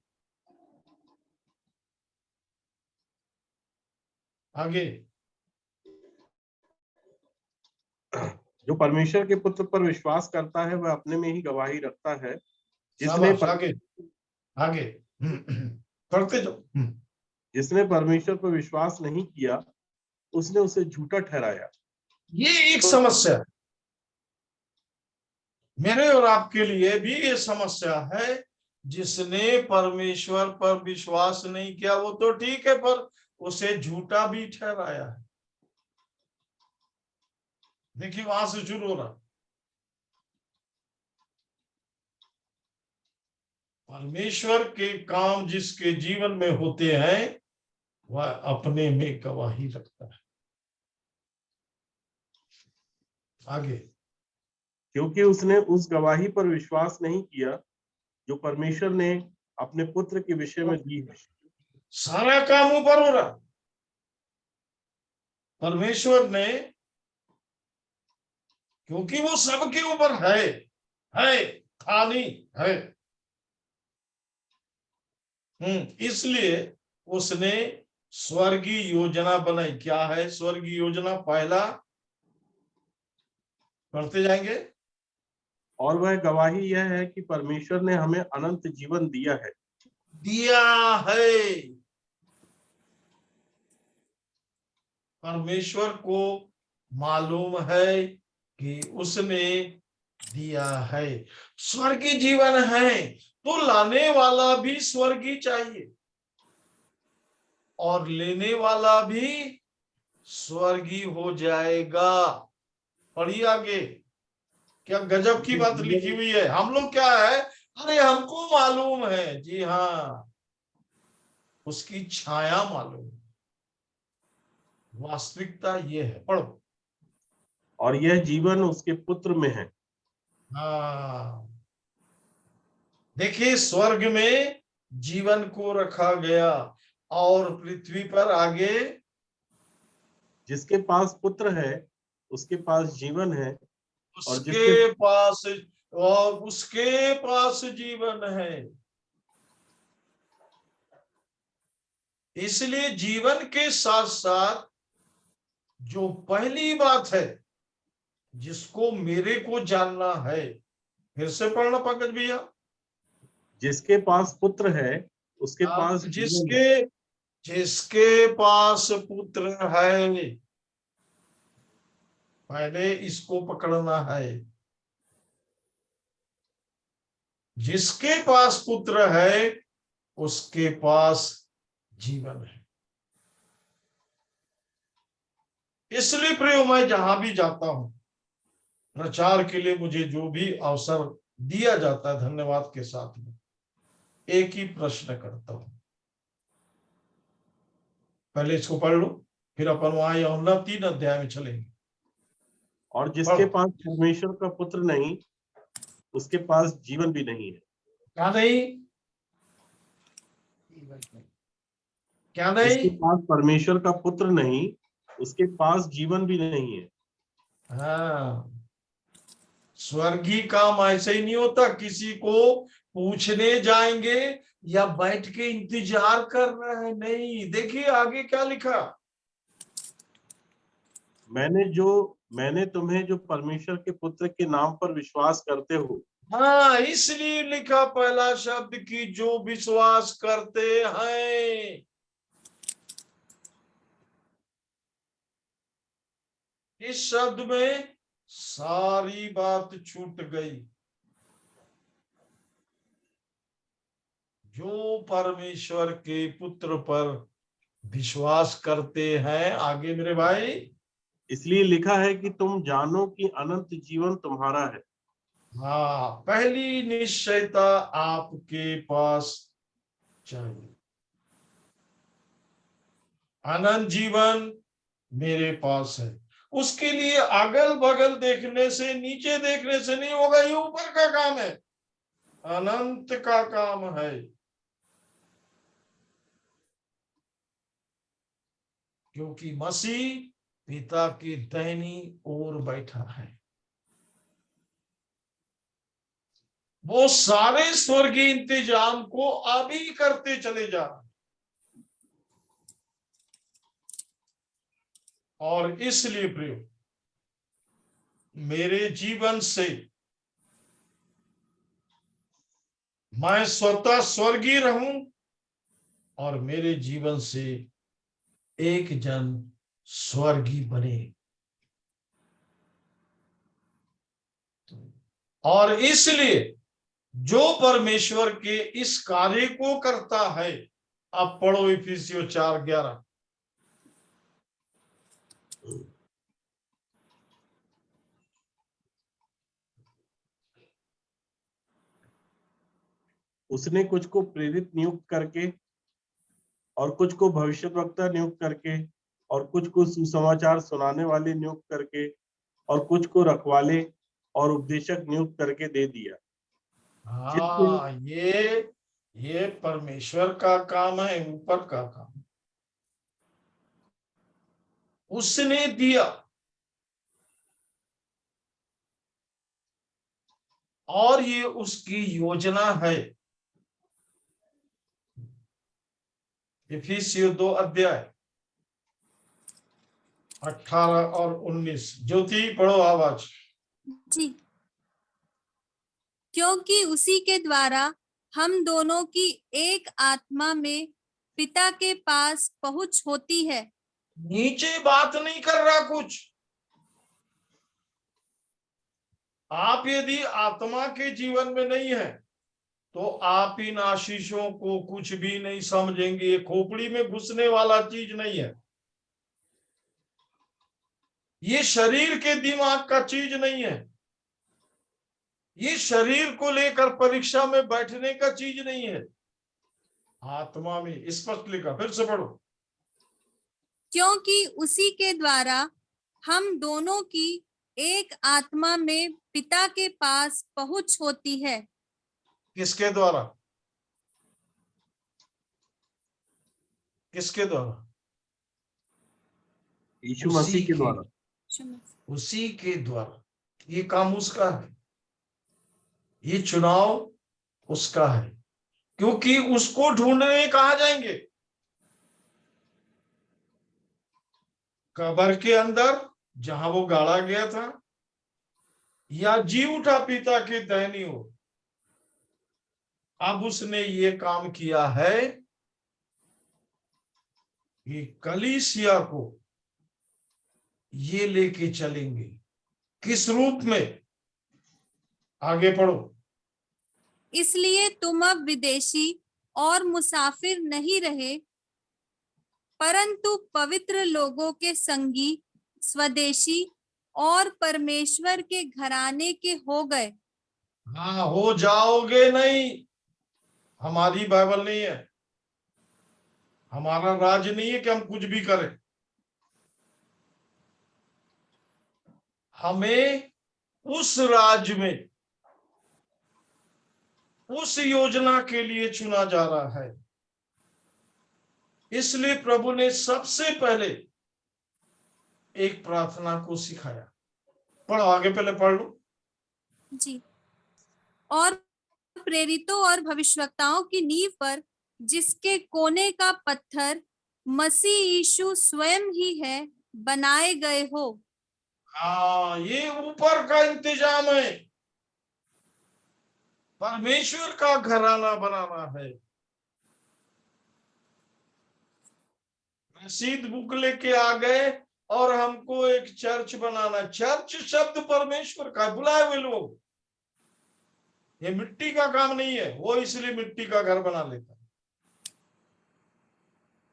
आगे, जो परमेश्वर के पुत्र पर विश्वास करता है वह अपने में ही गवाही रखता है। शाबाश, आगे आगे पढ़ते जाओ। जिसने परमेश्वर पर विश्वास नहीं किया उसने उसे झूठा ठहराया। ये एक समस्या है, मेरे और आपके लिए भी ये समस्या है जिसने परमेश्वर पर विश्वास नहीं किया वो तो ठीक है, पर उसे झूठा भी ठहराया है। देखिए वहां से शुरू हो रहा। परमेश्वर के काम जिसके जीवन में होते हैं वह अपने में गवाही रखता है। आगे, क्योंकि उसने उस गवाही पर विश्वास नहीं किया जो परमेश्वर ने अपने पुत्र के विषय में दी है। सारा काम ऊपर हो रहा। परमेश्वर ने, क्योंकि वो सबके ऊपर है, था नहीं है, इसलिए उसने स्वर्गीय योजना बनाई। क्या है स्वर्गीय योजना? पहला पढ़ते जाएंगे। और वह गवाही यह है कि परमेश्वर ने हमें अनंत जीवन दिया है। दिया है। परमेश्वर को मालूम है कि उसने दिया है। स्वर्गीय जीवन है तो लाने वाला भी स्वर्गीय चाहिए और लेने वाला भी स्वर्गीय हो जाएगा। पढ़िए आगे, क्या गजब की बात लिखी हुई है। हम लोग क्या है, अरे हमको मालूम है। जी हाँ, उसकी छाया मालूम है, वास्तविकता ये है। पढ़ो। और यह जीवन उसके पुत्र में है। हाँ, देखिए स्वर्ग में जीवन को रखा गया और पृथ्वी पर आगे जिसके पास पुत्र है उसके पास जीवन है, और उसके पास, और उसके पास जीवन है। इसलिए जीवन के साथ साथ जो पहली बात है जिसको मेरे को जानना है, फिर से पढ़ना पंकज भैया। जिसके पास पुत्र है उसके आप पास जीवन है। जिसके जिसके पास पुत्र है, पहले इसको पकड़ना है। जिसके पास पुत्र है उसके पास जीवन है। इसलिए प्रियो, मैं जहां भी जाता हूं प्रचार के लिए, मुझे जो भी अवसर दिया जाता है धन्यवाद के साथ में एक ही प्रश्न करता हूं। पहले इसको पढ़ लो, फिर अपन वहां यूहन्ना 3 अध्याय में चलेंगे। और जिसके पढ़ो। पास परमेश्वर का पुत्र नहीं उसके पास जीवन भी नहीं है। क्या नहीं? क्या नहीं? जिसके पास परमेश्वर का पुत्र नहीं उसके पास जीवन भी नहीं है। हाँ, स्वर्गीय काम ऐसे ही नहीं होता किसी को पूछने जाएंगे या बैठ के इंतजार कर रहे हैं। नहीं, देखिए आगे क्या लिखा। मैंने तुम्हें जो परमेश्वर के पुत्र के नाम पर विश्वास करते हो। हाँ, इसलिए लिखा पहला शब्द की जो विश्वास करते हैं। इस शब्द में सारी बात छूट गई। जो परमेश्वर के पुत्र पर विश्वास करते हैं, आगे मेरे भाई, इसलिए लिखा है कि तुम जानो कि अनंत जीवन तुम्हारा है। हाँ, पहली निश्चयता आपके पास चाहिए। अनंत जीवन मेरे पास है। उसके लिए अगल बगल देखने से, नीचे देखने से नहीं होगा, ये ऊपर का काम है, अनंत का काम है। क्योंकि मसीह पिता की दाहिनी ओर बैठा है। वो सारे स्वर्गीय इंतजाम को अभी करते चले जा रहे हैं। और इसलिए प्रियो, मेरे जीवन से मैं स्वतः स्वर्गीय रहूं और मेरे जीवन से एक जन स्वर्गीय बने। और इसलिए जो परमेश्वर के इस कार्य को करता है। आप पढ़ो इफिसियों 4:11। उसने कुछ को प्रेरित नियुक्त करके, और कुछ को भविष्यवक्ता नियुक्त करके, और कुछ को सुसमाचार सुनाने वाले नियुक्त करके, और कुछ को रखवाले और उपदेशक नियुक्त करके दे दिया। हाँ, ये परमेश्वर का काम है, ऊपर का काम उसने दिया, और ये उसकी योजना है। इफिसियों 2:18 और 19। ज्योति पढ़ो आवाज। जी। क्योंकि उसी के द्वारा हम दोनों की एक आत्मा में पिता के पास पहुंच होती है। नीचे बात नहीं कर रहा कुछ। आप यदि आत्मा के जीवन में नहीं है तो आप इन आशीषों को कुछ भी नहीं समझेंगे। ये खोपड़ी में घुसने वाला चीज नहीं है, ये शरीर के दिमाग का चीज नहीं है, ये शरीर को लेकर परीक्षा में बैठने का चीज नहीं है। आत्मा में स्पष्ट लिखा, फिर से पढ़ो। क्योंकि उसी के द्वारा हम दोनों की एक आत्मा में पिता के पास पहुंच होती है। किसके द्वारा? किसके द्वारा? यीशु मसीह के द्वारा। उसी के द्वारा। ये काम उसका है, ये चुनाव उसका है, क्योंकि उसको ढूंढने कहाँ जाएंगे? कब्र के अंदर जहां वो गाड़ा गया था, या जी उठा पिता के दाहिनी ओर। अब उसने ये काम किया है कि कलीसिया को ये लेके चलेंगे। किस रूप में? आगे पढ़ो। इसलिए तुम अब विदेशी और मुसाफिर नहीं रहे, परंतु पवित्र लोगों के संगी, स्वदेशी और परमेश्वर के घराने के हो गए। हाँ, हो जाओगे नहीं। हमारी बाइबल नहीं है, हमारा राज नहीं है कि हम कुछ भी करें। हमें उस राज में, उस योजना के लिए चुना जा रहा है। इसलिए प्रभु ने सबसे पहले एक प्रार्थना को सिखाया। पढ़ो आगे, पहले पढ़ लो। जी। और प्रेरितों और भविष्यवक्ताओं की नींव पर, जिसके कोने का पत्थर मसीह यीशु स्वयं ही है, बनाए गए हो। हाँ, ये ऊपर का इंतजाम है। परमेश्वर का घराना बनाना है। रसीद बुक लेके आ गए और हमको एक चर्च बनाना। चर्च शब्द परमेश्वर का, बुलाए हुए लोग। ये मिट्टी का काम नहीं है। वो इसलिए मिट्टी का घर बना लेता है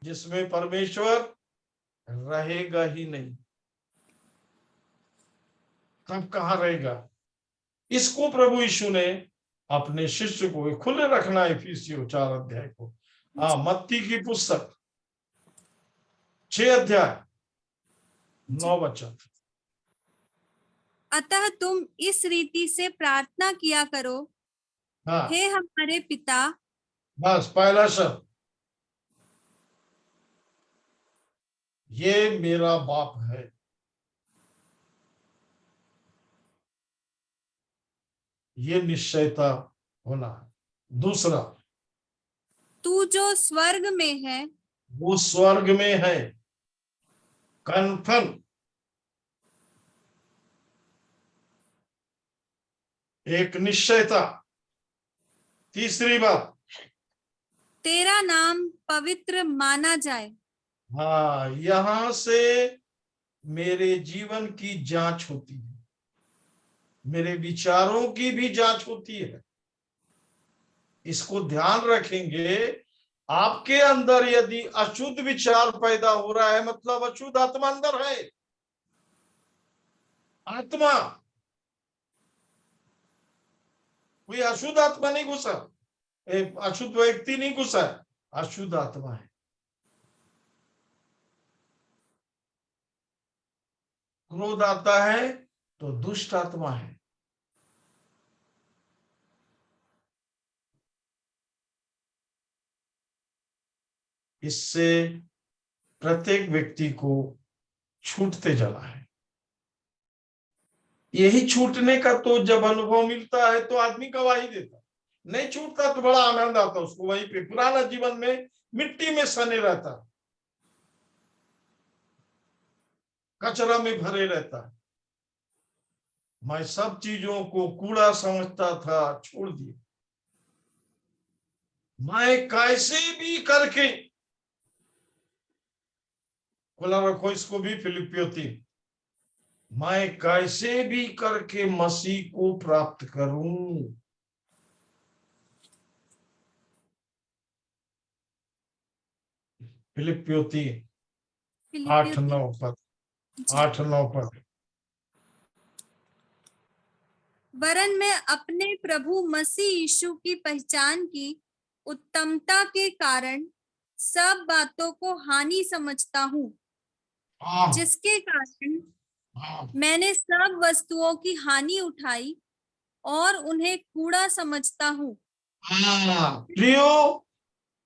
जिसमें परमेश्वर रहेगा ही नहीं। तब कहाँ रहेगा? इसको प्रभु यीशु ने अपने शिष्य को खुले रखना है। इफिसियों 4 को। हाँ, मत्ती की पुस्तक 6:9। अतः तुम इस रीति से प्रार्थना किया करो, हाँ, हे हमारे पिता। बस पहला शब्द, ये मेरा बाप है। ये निश्चयता होना है। दूसरा, तू जो स्वर्ग में है, वो स्वर्ग में है। कन्फर्म, एक निश्चयता। तीसरी बात, तेरा नाम पवित्र माना जाए। हाँ, यहां से मेरे जीवन की जांच होती है, मेरे विचारों की भी जांच होती है। इसको ध्यान रखेंगे। आपके अंदर यदि अशुद्ध विचार पैदा हो रहा है, मतलब अशुद्ध आत्मा अंदर है। आत्मा, कोई अशुद्ध आत्मा नहीं घुसा, एक अशुद्ध व्यक्ति नहीं घुसा है, अशुद्ध आत्मा है। क्रोध आता है तो दुष्ट आत्मा है। इससे प्रत्येक व्यक्ति को छूटते जाना है। यही छूटने का तो जब अनुभव मिलता है तो आदमी गवाही देता, नहीं छूटता तो बड़ा आनंद आता उसको, वहीं पे पुराना जीवन में मिट्टी में सने रहता, कचरा में भरे रहता। मैं सब चीजों को कूड़ा समझता था, छोड़ दिया। मैं कैसे भी करके, खुला रखो इसको भी, फिलिपियों 3, मैं कैसे भी करके मसीह को प्राप्त करूं। फिलिपियों 3 8-9 पद, 8-9 पद। वरन मैं अपने प्रभु मसीह यीशु की पहचान की उत्तमता के कारण सब बातों को हानि समझता हूँ, जिसके कारण मैंने सब वस्तुओं की हानि उठाई और उन्हें कूड़ा समझता हूँ। प्रियो,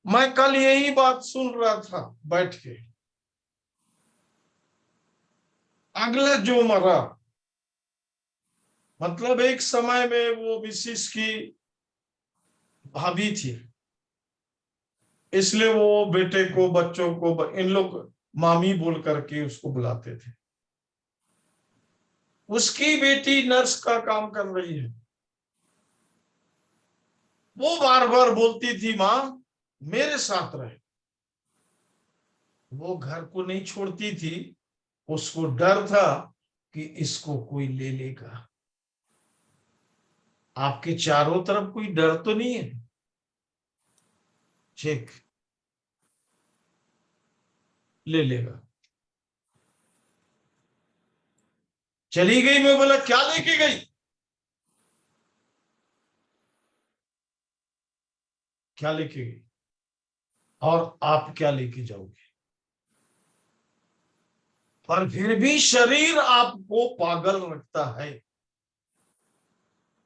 मैं कल यही बात सुन रहा था बैठ के। अगले जो मरा, मतलब एक समय में वो मिसिस की भाभी थी, इसलिए वो बेटे को, बच्चों को इन लोग मामी बोल करके उसको बुलाते थे। उसकी बेटी नर्स का काम कर रही है। वो बार बार बोलती थी, माँ मेरे साथ रहे। वो घर को नहीं छोड़ती थी, उसको डर था कि इसको कोई ले लेगा। आपके चारों तरफ कोई डर तो नहीं है? चेक, ले लेगा। चली गई, मैं बोला क्या लेके गई? क्या लेके गई और आप क्या लेके जाओगे? पर फिर भी शरीर आपको पागल रखता है।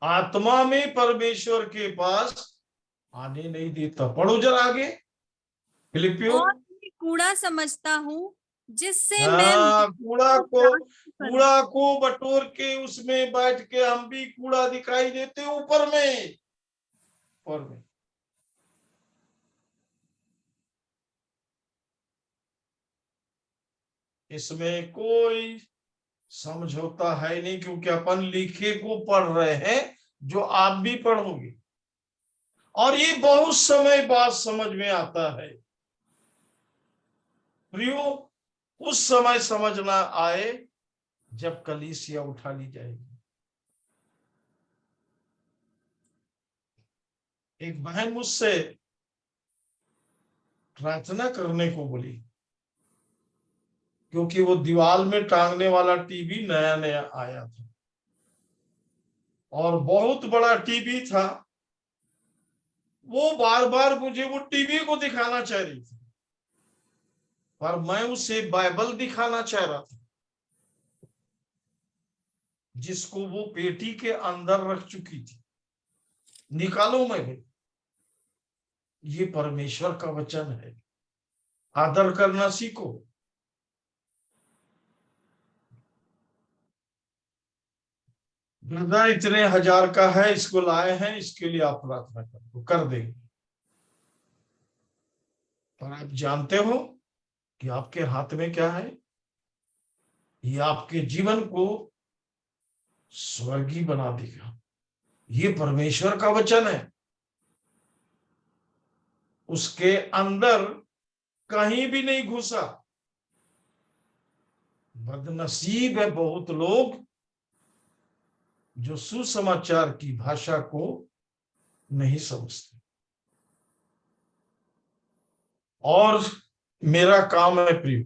आत्मा में परमेश्वर के पास आने नहीं देता। पढ़ो जरा आगे, फिलिपियो। और मैं कूड़ा समझता हूँ, जिससे मैं कूड़ा को बटोर के उसमें बैठ के हम भी कूड़ा दिखाई देते ऊपर में। इसमें कोई समझौता है नहीं, क्योंकि अपन लिखे को पढ़ रहे हैं जो आप भी पढ़ोगे, और ये बहुत समय बाद समझ में आता है। प्रियो, उस समय समझना आए जब कलीसिया उठा ली जाएगी। एक बहन मुझसे प्रार्थना करने को बोली, क्योंकि वो दीवार में टांगने वाला टीवी नया नया आया था और बहुत बड़ा टीवी था। वो बार बार मुझे वो टीवी को दिखाना चाह रही थी, पर मैं उसे बाइबल दिखाना चाह रहा था, जिसको वो पेटी के अंदर रख चुकी थी। निकालो, मैं भी, ये परमेश्वर का वचन है, आदर करना सीखो। वृद्धा इतने हजार का है, इसको लाए हैं, इसके लिए आप प्रार्थना करो, कर देंगे। पर आप जानते हो कि आपके हाथ में क्या है? ये आपके जीवन को स्वर्गीय बना देगा। ये परमेश्वर का वचन है। उसके अंदर कहीं भी नहीं घुसा। बदनसीब है बहुत लोग जो सुसमाचार की भाषा को नहीं समझते। और मेरा काम है प्रिय,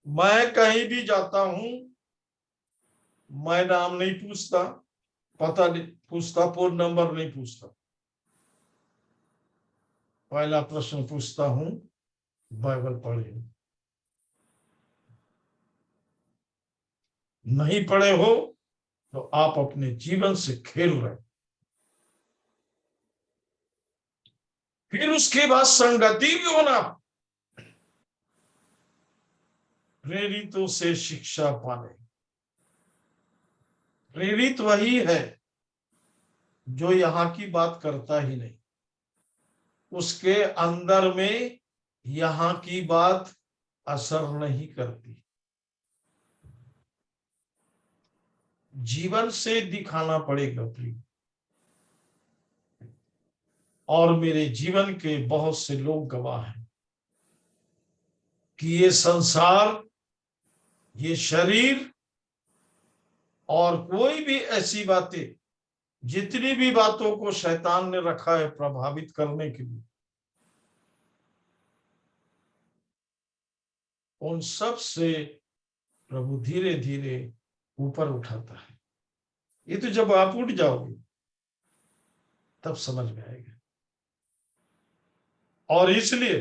मैं कहीं भी जाता हूं, मैं नाम नहीं पूछता, पता नहीं पूछता, फोन नंबर नहीं पूछता। पहला प्रश्न पूछता हूं, बाइबल पढ़े हो? नहीं पढ़े हो तो आप अपने जीवन से खेल रहे। फिर उसके बाद संगति भी होना, प्रेरितों से शिक्षा पाने। प्रेरित वही है जो यहां की बात करता ही नहीं, उसके अंदर में यहां की बात असर नहीं करती, जीवन से दिखाना पड़ेगा प्रिय। और मेरे जीवन के बहुत से लोग गवाह हैं कि ये संसार, ये शरीर और कोई भी ऐसी बातें, जितनी भी बातों को शैतान ने रखा है प्रभावित करने के लिए, उन सब से प्रभु धीरे धीरे ऊपर उठाता है। ये तो जब आप उठ जाओगे तब समझ में आएगा। और इसलिए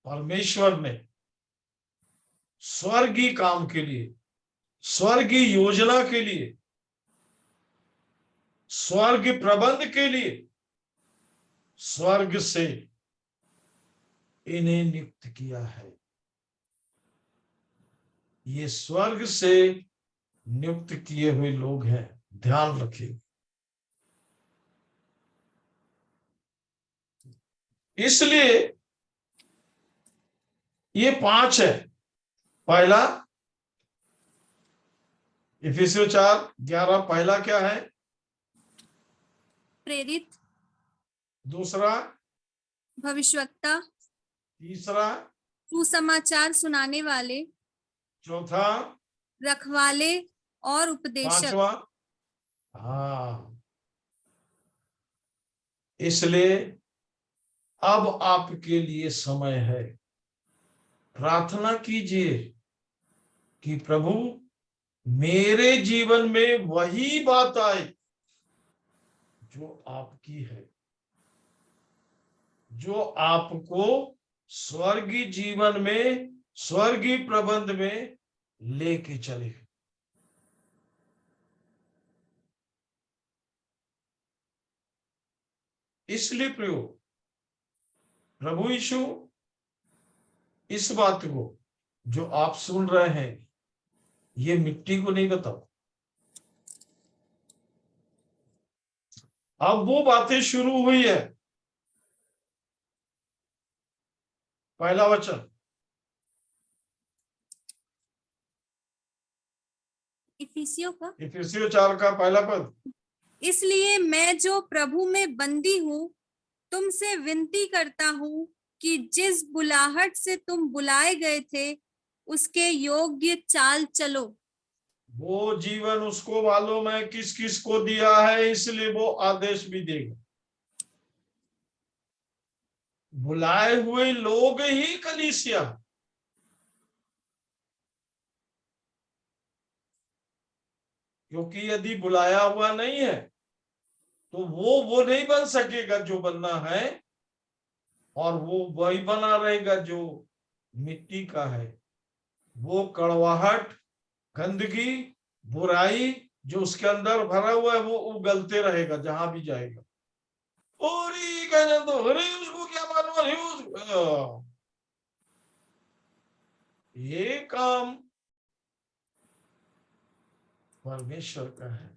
परमेश्वर ने स्वर्गीय काम के लिए, स्वर्गीय योजना के लिए, स्वर्ग प्रबंध के लिए स्वर्ग से इन्हें नियुक्त किया है। ये स्वर्ग से नियुक्त किए हुए लोग हैं, ध्यान रखिए। इसलिए ये 5 है। पहला इफिसियों 4:11, पहला क्या है? प्रेरित, दूसरा, भविष्यवक्ता, तीसरा, सुसमाचार सुनाने वाले, चौथा, रखवाले और उपदेशक। पांचवा। हाँ, इसलिए अब आपके लिए समय है, प्रार्थना कीजिए कि प्रभु मेरे जीवन में वही बात आए जो आपकी है, जो आपको स्वर्गीय जीवन में, स्वर्गीय प्रबंध में लेके चले। इसलिए प्रियो, प्रभु यीशु इस बात को जो आप सुन रहे हैं, ये मिट्टी को नहीं बताओ। अब वो बातें शुरू हुई है। पहला वचन, इफिसियों 4 का पहला पद। इसलिए मैं जो प्रभु में बंदी हूँ, तुमसे विनती करता हूँ कि जिस बुलाहट से तुम बुलाए गए थे, उसके योग्य चाल चलो। वो जीवन उसको मालूम है किस किस को दिया है, इसलिए वो आदेश भी देगा। बुलाए हुए लोग ही कलीसिया, क्योंकि यदि बुलाया हुआ नहीं है तो वो नहीं बन सकेगा जो बनना है, और वो वही बना रहेगा जो मिट्टी का है। वो कड़वाहट, गंदगी, बुराई जो उसके अंदर भरा हुआ है, वो उगलते रहेगा जहां भी जाएगा। और ये कहना तो, अरे उसको क्या मालूम, अरे ये काम परमेश्वर का है।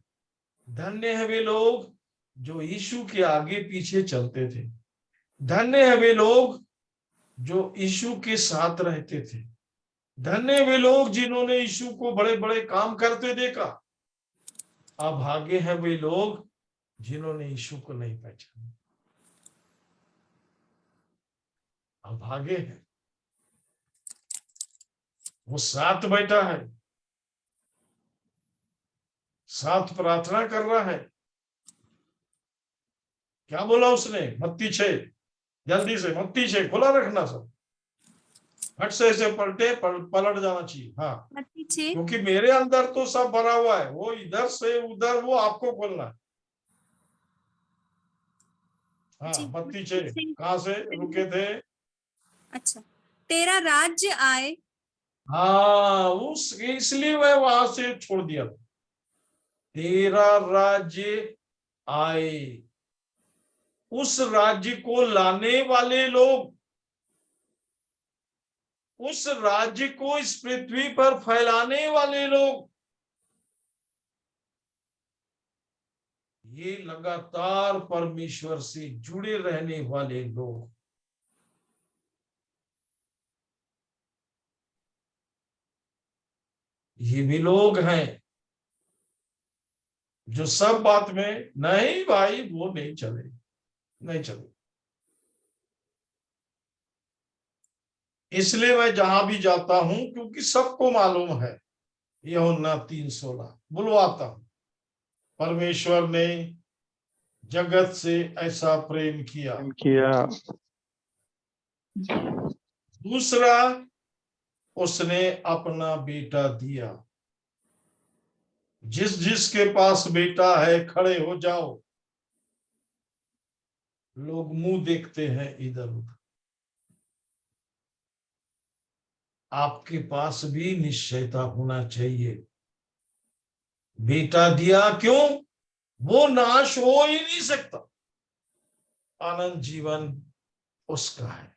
धन्य है वे लोग जो यीशु के आगे पीछे चलते थे। धन्य है वे लोग जो यीशु के साथ रहते थे। धन्य वे लोग जिन्होंने यीशु को बड़े बड़े काम करते देखा। अभागे हैं वे लोग जिन्होंने यीशु को नहीं पहचाना। अभागे हैं। वो साथ बैठा है, साथ प्रार्थना कर रहा है, क्या बोला उसने? मत्ती 6, जल्दी से मत्ती 6 खुला रखना सब, फट से ऐसे पलट जाना चाहिए। हाँ, मत्ती 6। क्योंकि मेरे अंदर तो सब भरा हुआ है, वो इधर से उधर वो आपको खोलना है। जी, हाँ, मत्ती मत्ती 6 6। कहाँ से रुके थे? अच्छा, तेरा राज्य आए। हाँ, उस इसलिए मैं वहां से छोड़ दिया था। तेरा राज्य आए, उस राज्य को लाने वाले लोग, उस राज्य को इस पृथ्वी पर फैलाने वाले लोग, ये लगातार परमेश्वर से जुड़े रहने वाले लोग, ये भी लोग हैं जो सब बात में नहीं भाई वो नहीं चले, नहीं चले। इसलिए मैं जहां भी जाता हूं, क्योंकि सबको मालूम है, यूहन्ना 3:16 बुलवाता हूं, परमेश्वर ने जगत से ऐसा प्रेम किया। किया। दूसरा, उसने अपना बेटा दिया। जिस जिसके पास बेटा है खड़े हो जाओ। लोग मुंह देखते हैं इधर उधर। आपके पास भी निश्चयता होना चाहिए। बेटा दिया क्यों? वो नाश हो ही नहीं सकता, अनंत जीवन उसका है।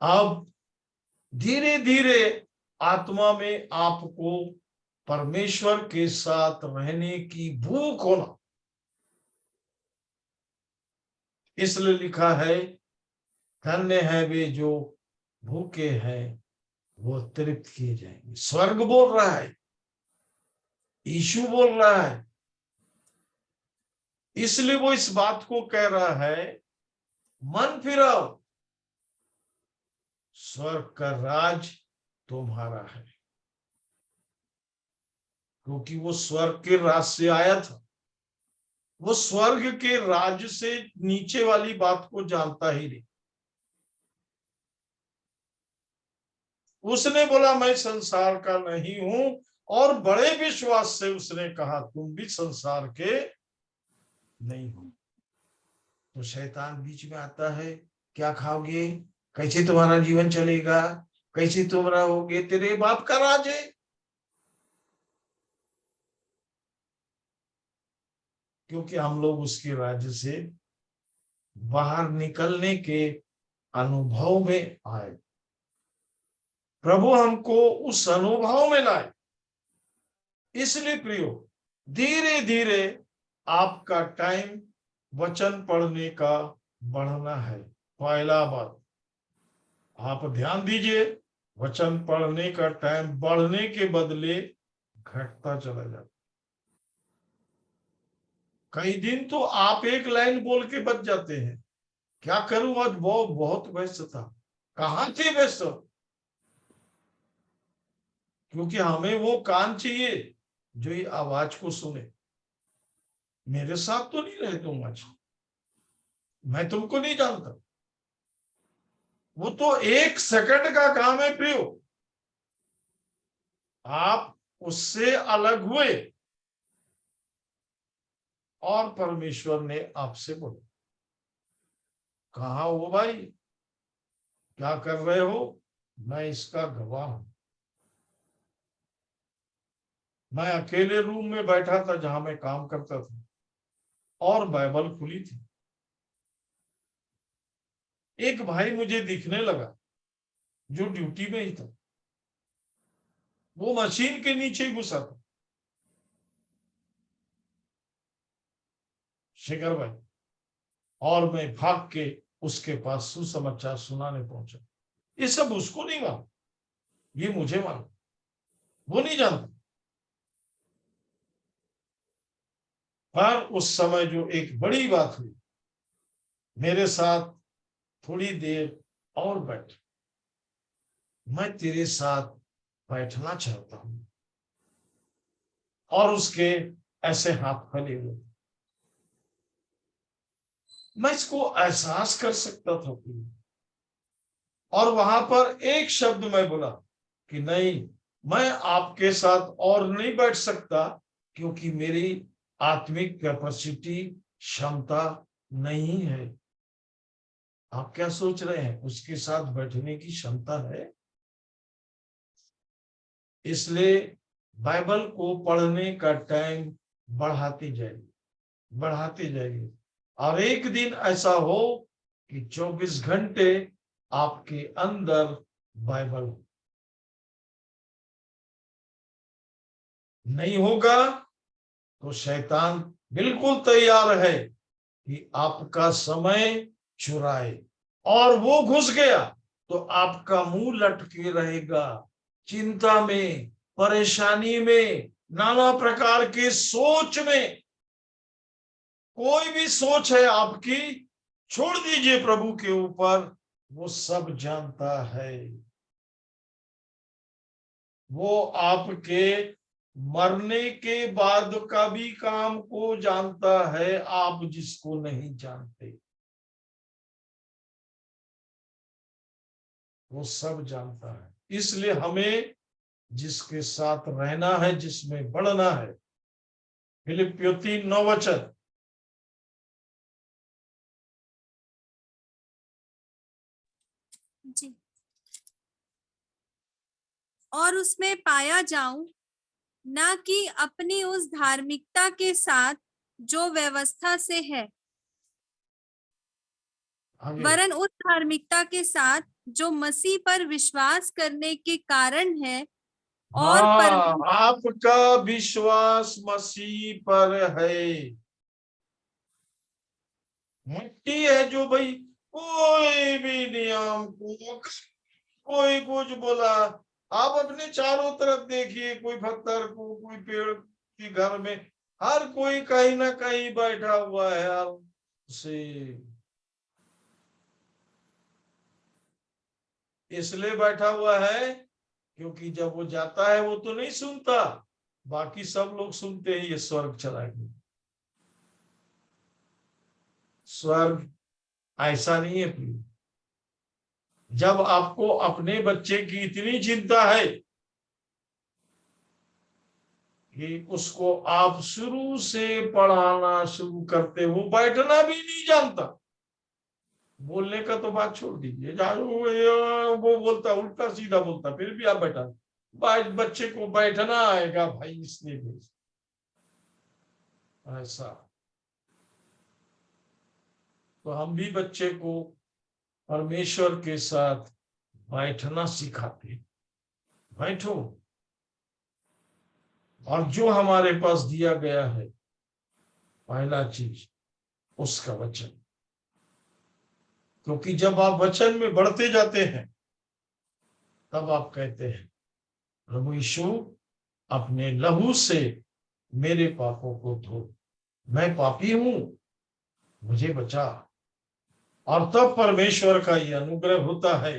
अब धीरे धीरे आत्मा में आपको परमेश्वर के साथ रहने की भूख होना, इसलिए लिखा है धन्य है वे जो भूखे हैं वो तृप्त किए जाएंगे। स्वर्ग बोल रहा है, यीशु बोल रहा है, इसलिए वो इस बात को कह रहा है मन फिराओ, स्वर्ग का राज तुम्हारा है। क्योंकि वो स्वर्ग के राज से आया था, वो स्वर्ग के राज से नीचे वाली बात को जानता ही नहीं। उसने बोला मैं संसार का नहीं हूं, और बड़े विश्वास से उसने कहा तुम भी संसार के नहीं हो। तो शैतान बीच में आता है, क्या खाओगे, कैसे तुम्हारा जीवन चलेगा, कैसे तुम रहोगे, तेरे बाप का राज है। क्योंकि हम लोग उसके राज्य से बाहर निकलने के अनुभव में आए, प्रभु हमको उस अनुभव में लाए। इसलिए प्रियो, धीरे धीरे आपका टाइम वचन पढ़ने का बढ़ना है। पहला बात आप ध्यान दीजिए, वचन पढ़ने का टाइम बढ़ने के बदले घटता चला जाता। कई दिन तो आप एक लाइन बोल के बच जाते हैं, क्या करूं आज वो बहुत व्यस्त था। कहाँ थे व्यस्त? क्योंकि हमें वो कान चाहिए जो ये आवाज को सुने। मेरे साथ तो नहीं रहे तुम आज, मैं तुमको नहीं जानता। वो तो 1 सेकंड का काम है प्रियो, आप उससे अलग हुए और परमेश्वर ने आपसे बोला कहाँ हो भाई, क्या कर रहे हो? मैं इसका गवाह हूं। मैं अकेले रूम में बैठा था जहां मैं काम करता था, और बाइबल खुली थी। एक भाई मुझे दिखने लगा जो ड्यूटी में ही था, वो मशीन के नीचे ही घुसा था, शेखर भाई। और मैं भाग के उसके पास सुसमाचार सुनाने पहुंचा। ये सब उसको नहीं मालूम, ये मुझे मालूम, वो नहीं जानता। पर उस समय जो एक बड़ी बात हुई, मेरे साथ थोड़ी देर और बैठ, मैं तेरे साथ बैठना चाहता हूं। और उसके ऐसे हाथ फैले हुए। मैं इसको एहसास कर सकता था प्रिय। और वहां पर एक शब्द मैं बोला कि नहीं, मैं आपके साथ और नहीं बैठ सकता, क्योंकि मेरी आत्मिक कैपेसिटी, क्षमता नहीं है। आप क्या सोच रहे हैं, उसके साथ बैठने की क्षमता है? इसलिए बाइबल को पढ़ने का टाइम बढ़ाते जाइए, बढ़ाते जाइए। और एक दिन ऐसा हो कि 24 घंटे आपके अंदर बाइबल हो। नहीं होगा तो शैतान बिल्कुल तैयार है कि आपका समय चुराए, और वो घुस गया तो आपका मुंह लटके रहेगा, चिंता में, परेशानी में, नाना प्रकार के सोच में। कोई भी सोच है आपकी, छोड़ दीजिए प्रभु के ऊपर, वो सब जानता है। वो आपके मरने के बाद का भी काम को जानता है, आप जिसको नहीं जानते, वो सब जानता है। इसलिए हमें जिसके साथ रहना है, जिसमें बढ़ना है, फिलिप्पियों 3:9 जी। और उसमें पाया जाऊं, ना कि अपनी उस धार्मिकता के साथ जो व्यवस्था से है, आगे। वरन उस धार्मिकता के साथ जो मसीह पर विश्वास करने के कारण है, और हाँ, आपका विश्वास मसीह पर है। मिट्टी है जो भाई कोई भी नियम को, कोई कुछ बोला, आप अपने चारों तरफ देखिए, कोई पत्थर को, कोई पेड़ के घर में, हर कोई कहीं ना कहीं बैठा हुआ है यार से। इसलिए बैठा हुआ है क्योंकि जब वो जाता है वो तो नहीं सुनता, बाकी सब लोग सुनते हैं, ये स्वर्ग चला गया। स्वर्ग ऐसा नहीं है प्रिय। जब आपको अपने बच्चे की इतनी चिंता है कि उसको आप शुरू से पढ़ाना शुरू करते, वो बैठना भी नहीं जानता, बोलने का तो बात छोड़ दीजिए, वो बोलता उल्टा सीधा बोलता, फिर भी आप बैठा, बच्चे को बैठना आएगा भाई, इसलिए भेज ऐसा। तो हम भी बच्चे को परमेश्वर के साथ बैठना सिखाते, बैठो, और जो हमारे पास दिया गया है पहला चीज उसका वचन। क्योंकि जब आप वचन में बढ़ते जाते हैं तब आप कहते हैं, प्रभु यीशु अपने लहू से मेरे पापों को धो, मैं पापी हूं, मुझे बचा। और तब परमेश्वर का यह अनुग्रह होता है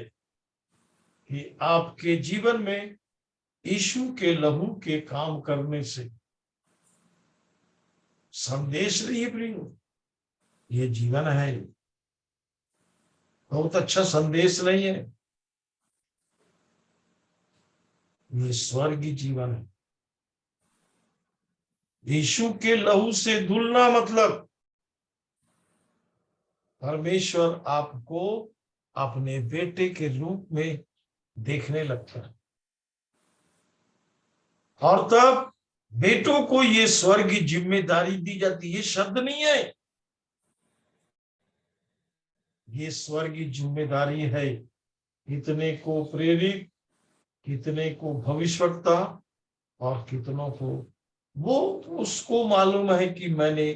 कि आपके जीवन में यीशु के लहू के काम करने से संदेश नहीं है प्रिय, ये जीवन है। बहुत अच्छा संदेश नहीं है, ये स्वर्गीय जीवन है। यीशु के लहू से धुलना मतलब परमेश्वर आपको अपने बेटे के रूप में देखने लगता है, और तब बेटों को ये स्वर्गीय जिम्मेदारी दी जाती है। ये शब्द नहीं है, ये स्वर्गीय जिम्मेदारी है। कितने को प्रेरित, कितने को भविष्यवक्ता, और कितनों को, वो उसको मालूम है कि मैंने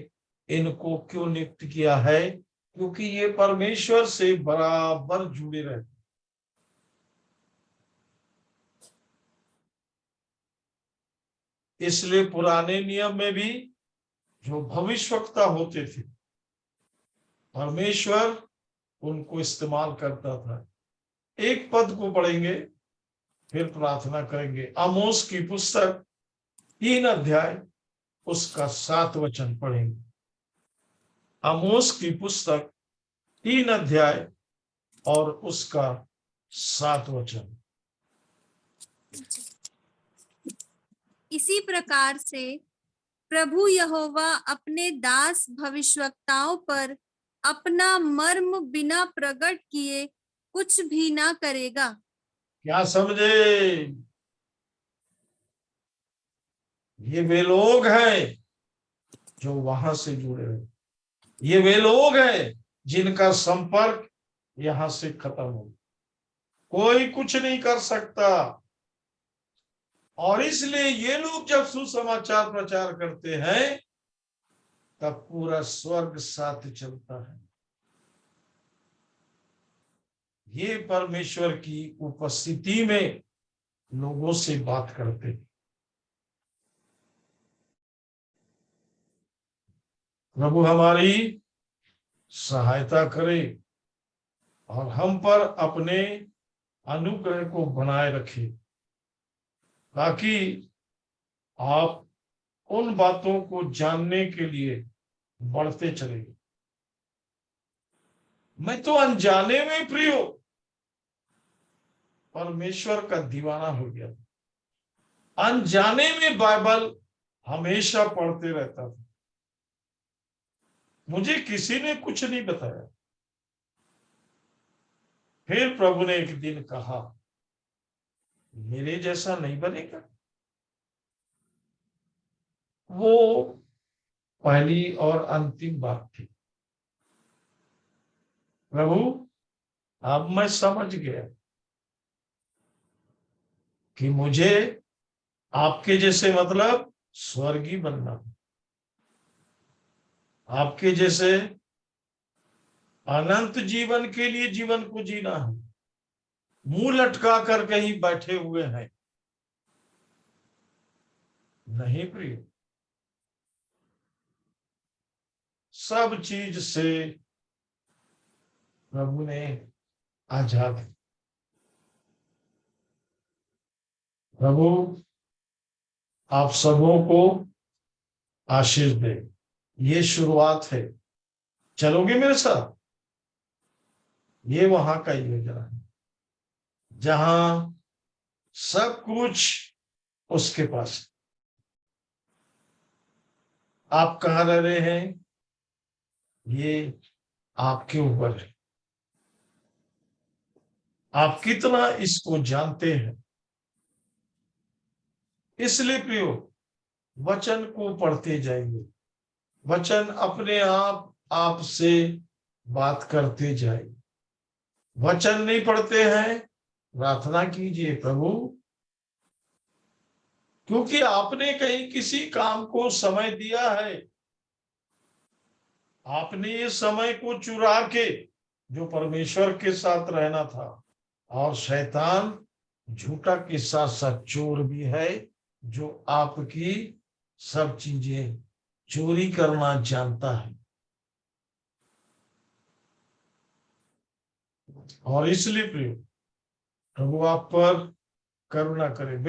इनको क्यों नियुक्त किया है, क्योंकि ये परमेश्वर से बराबर जुड़े रहते। इसलिए पुराने नियम में भी जो भविष्यवक्ता होते थे, परमेश्वर उनको इस्तेमाल करता था। एक पद को पढ़ेंगे फिर प्रार्थना करेंगे। आमोस की पुस्तक 3 अध्याय उसका 7 वचन पढ़ेंगे। आमोस की पुस्तक 3 अध्याय और उसका 7 वचन। इसी प्रकार से प्रभु यहोवा अपने दास भविष्यवक्ताओं पर अपना मर्म बिना प्रकट किए कुछ भी ना करेगा। क्या समझे? ये वे लोग हैं जो वहां से जुड़े हुए, ये वे लोग हैं जिनका संपर्क यहां से खत्म हो, कोई कुछ नहीं कर सकता। और इसलिए ये लोग जब सुसमाचार प्रचार करते हैं तब पूरा स्वर्ग साथ चलता है। ये परमेश्वर की उपस्थिति में लोगों से बात करते हैं। प्रभु हमारी सहायता करे और हम पर अपने अनुग्रह को बनाए रखे, ताकि आप उन बातों को जानने के लिए बढ़ते चले। मैं तो अनजाने में प्रियो परमेश्वर का दीवाना हो गया, अनजाने में बाइबल हमेशा पढ़ते रहता था। मुझे किसी ने कुछ नहीं बताया। फिर प्रभु ने एक दिन कहा, मेरे जैसा नहीं बनेगा। वो पहली और अंतिम बात थी। प्रभु अब मैं समझ गया कि मुझे आपके जैसे मतलब स्वर्गीय बनना, आपके जैसे अनंत जीवन के लिए जीवन को जीना है। मुंह लटका कर कहीं बैठे हुए हैं नहीं प्रिय, सब चीज से प्रभु ने आजाद। प्रभु आप सबों को आशीष दे। ये शुरुआत है, चलोगे मेरे साथ? ये वहां का योजना है जहां सब कुछ उसके पास है। आप कहाँ रह रहे हैं ये आपके ऊपर है। आप कितना इसको जानते हैं। इसलिए प्रियो वचन को पढ़ते जाइए, वचन अपने आप आपसे बात करते जाए। वचन नहीं पढ़ते हैं, प्रार्थना कीजिए प्रभु, क्योंकि आपने कहीं किसी काम को समय दिया है, आपने ये समय को चुरा के जो परमेश्वर के साथ रहना था। और शैतान झूठा के साथ साथ चोर भी है, जो आपकी सब चीजें चोरी करना जानता है। और इसलिए प्रभु आप पर करुणा करे।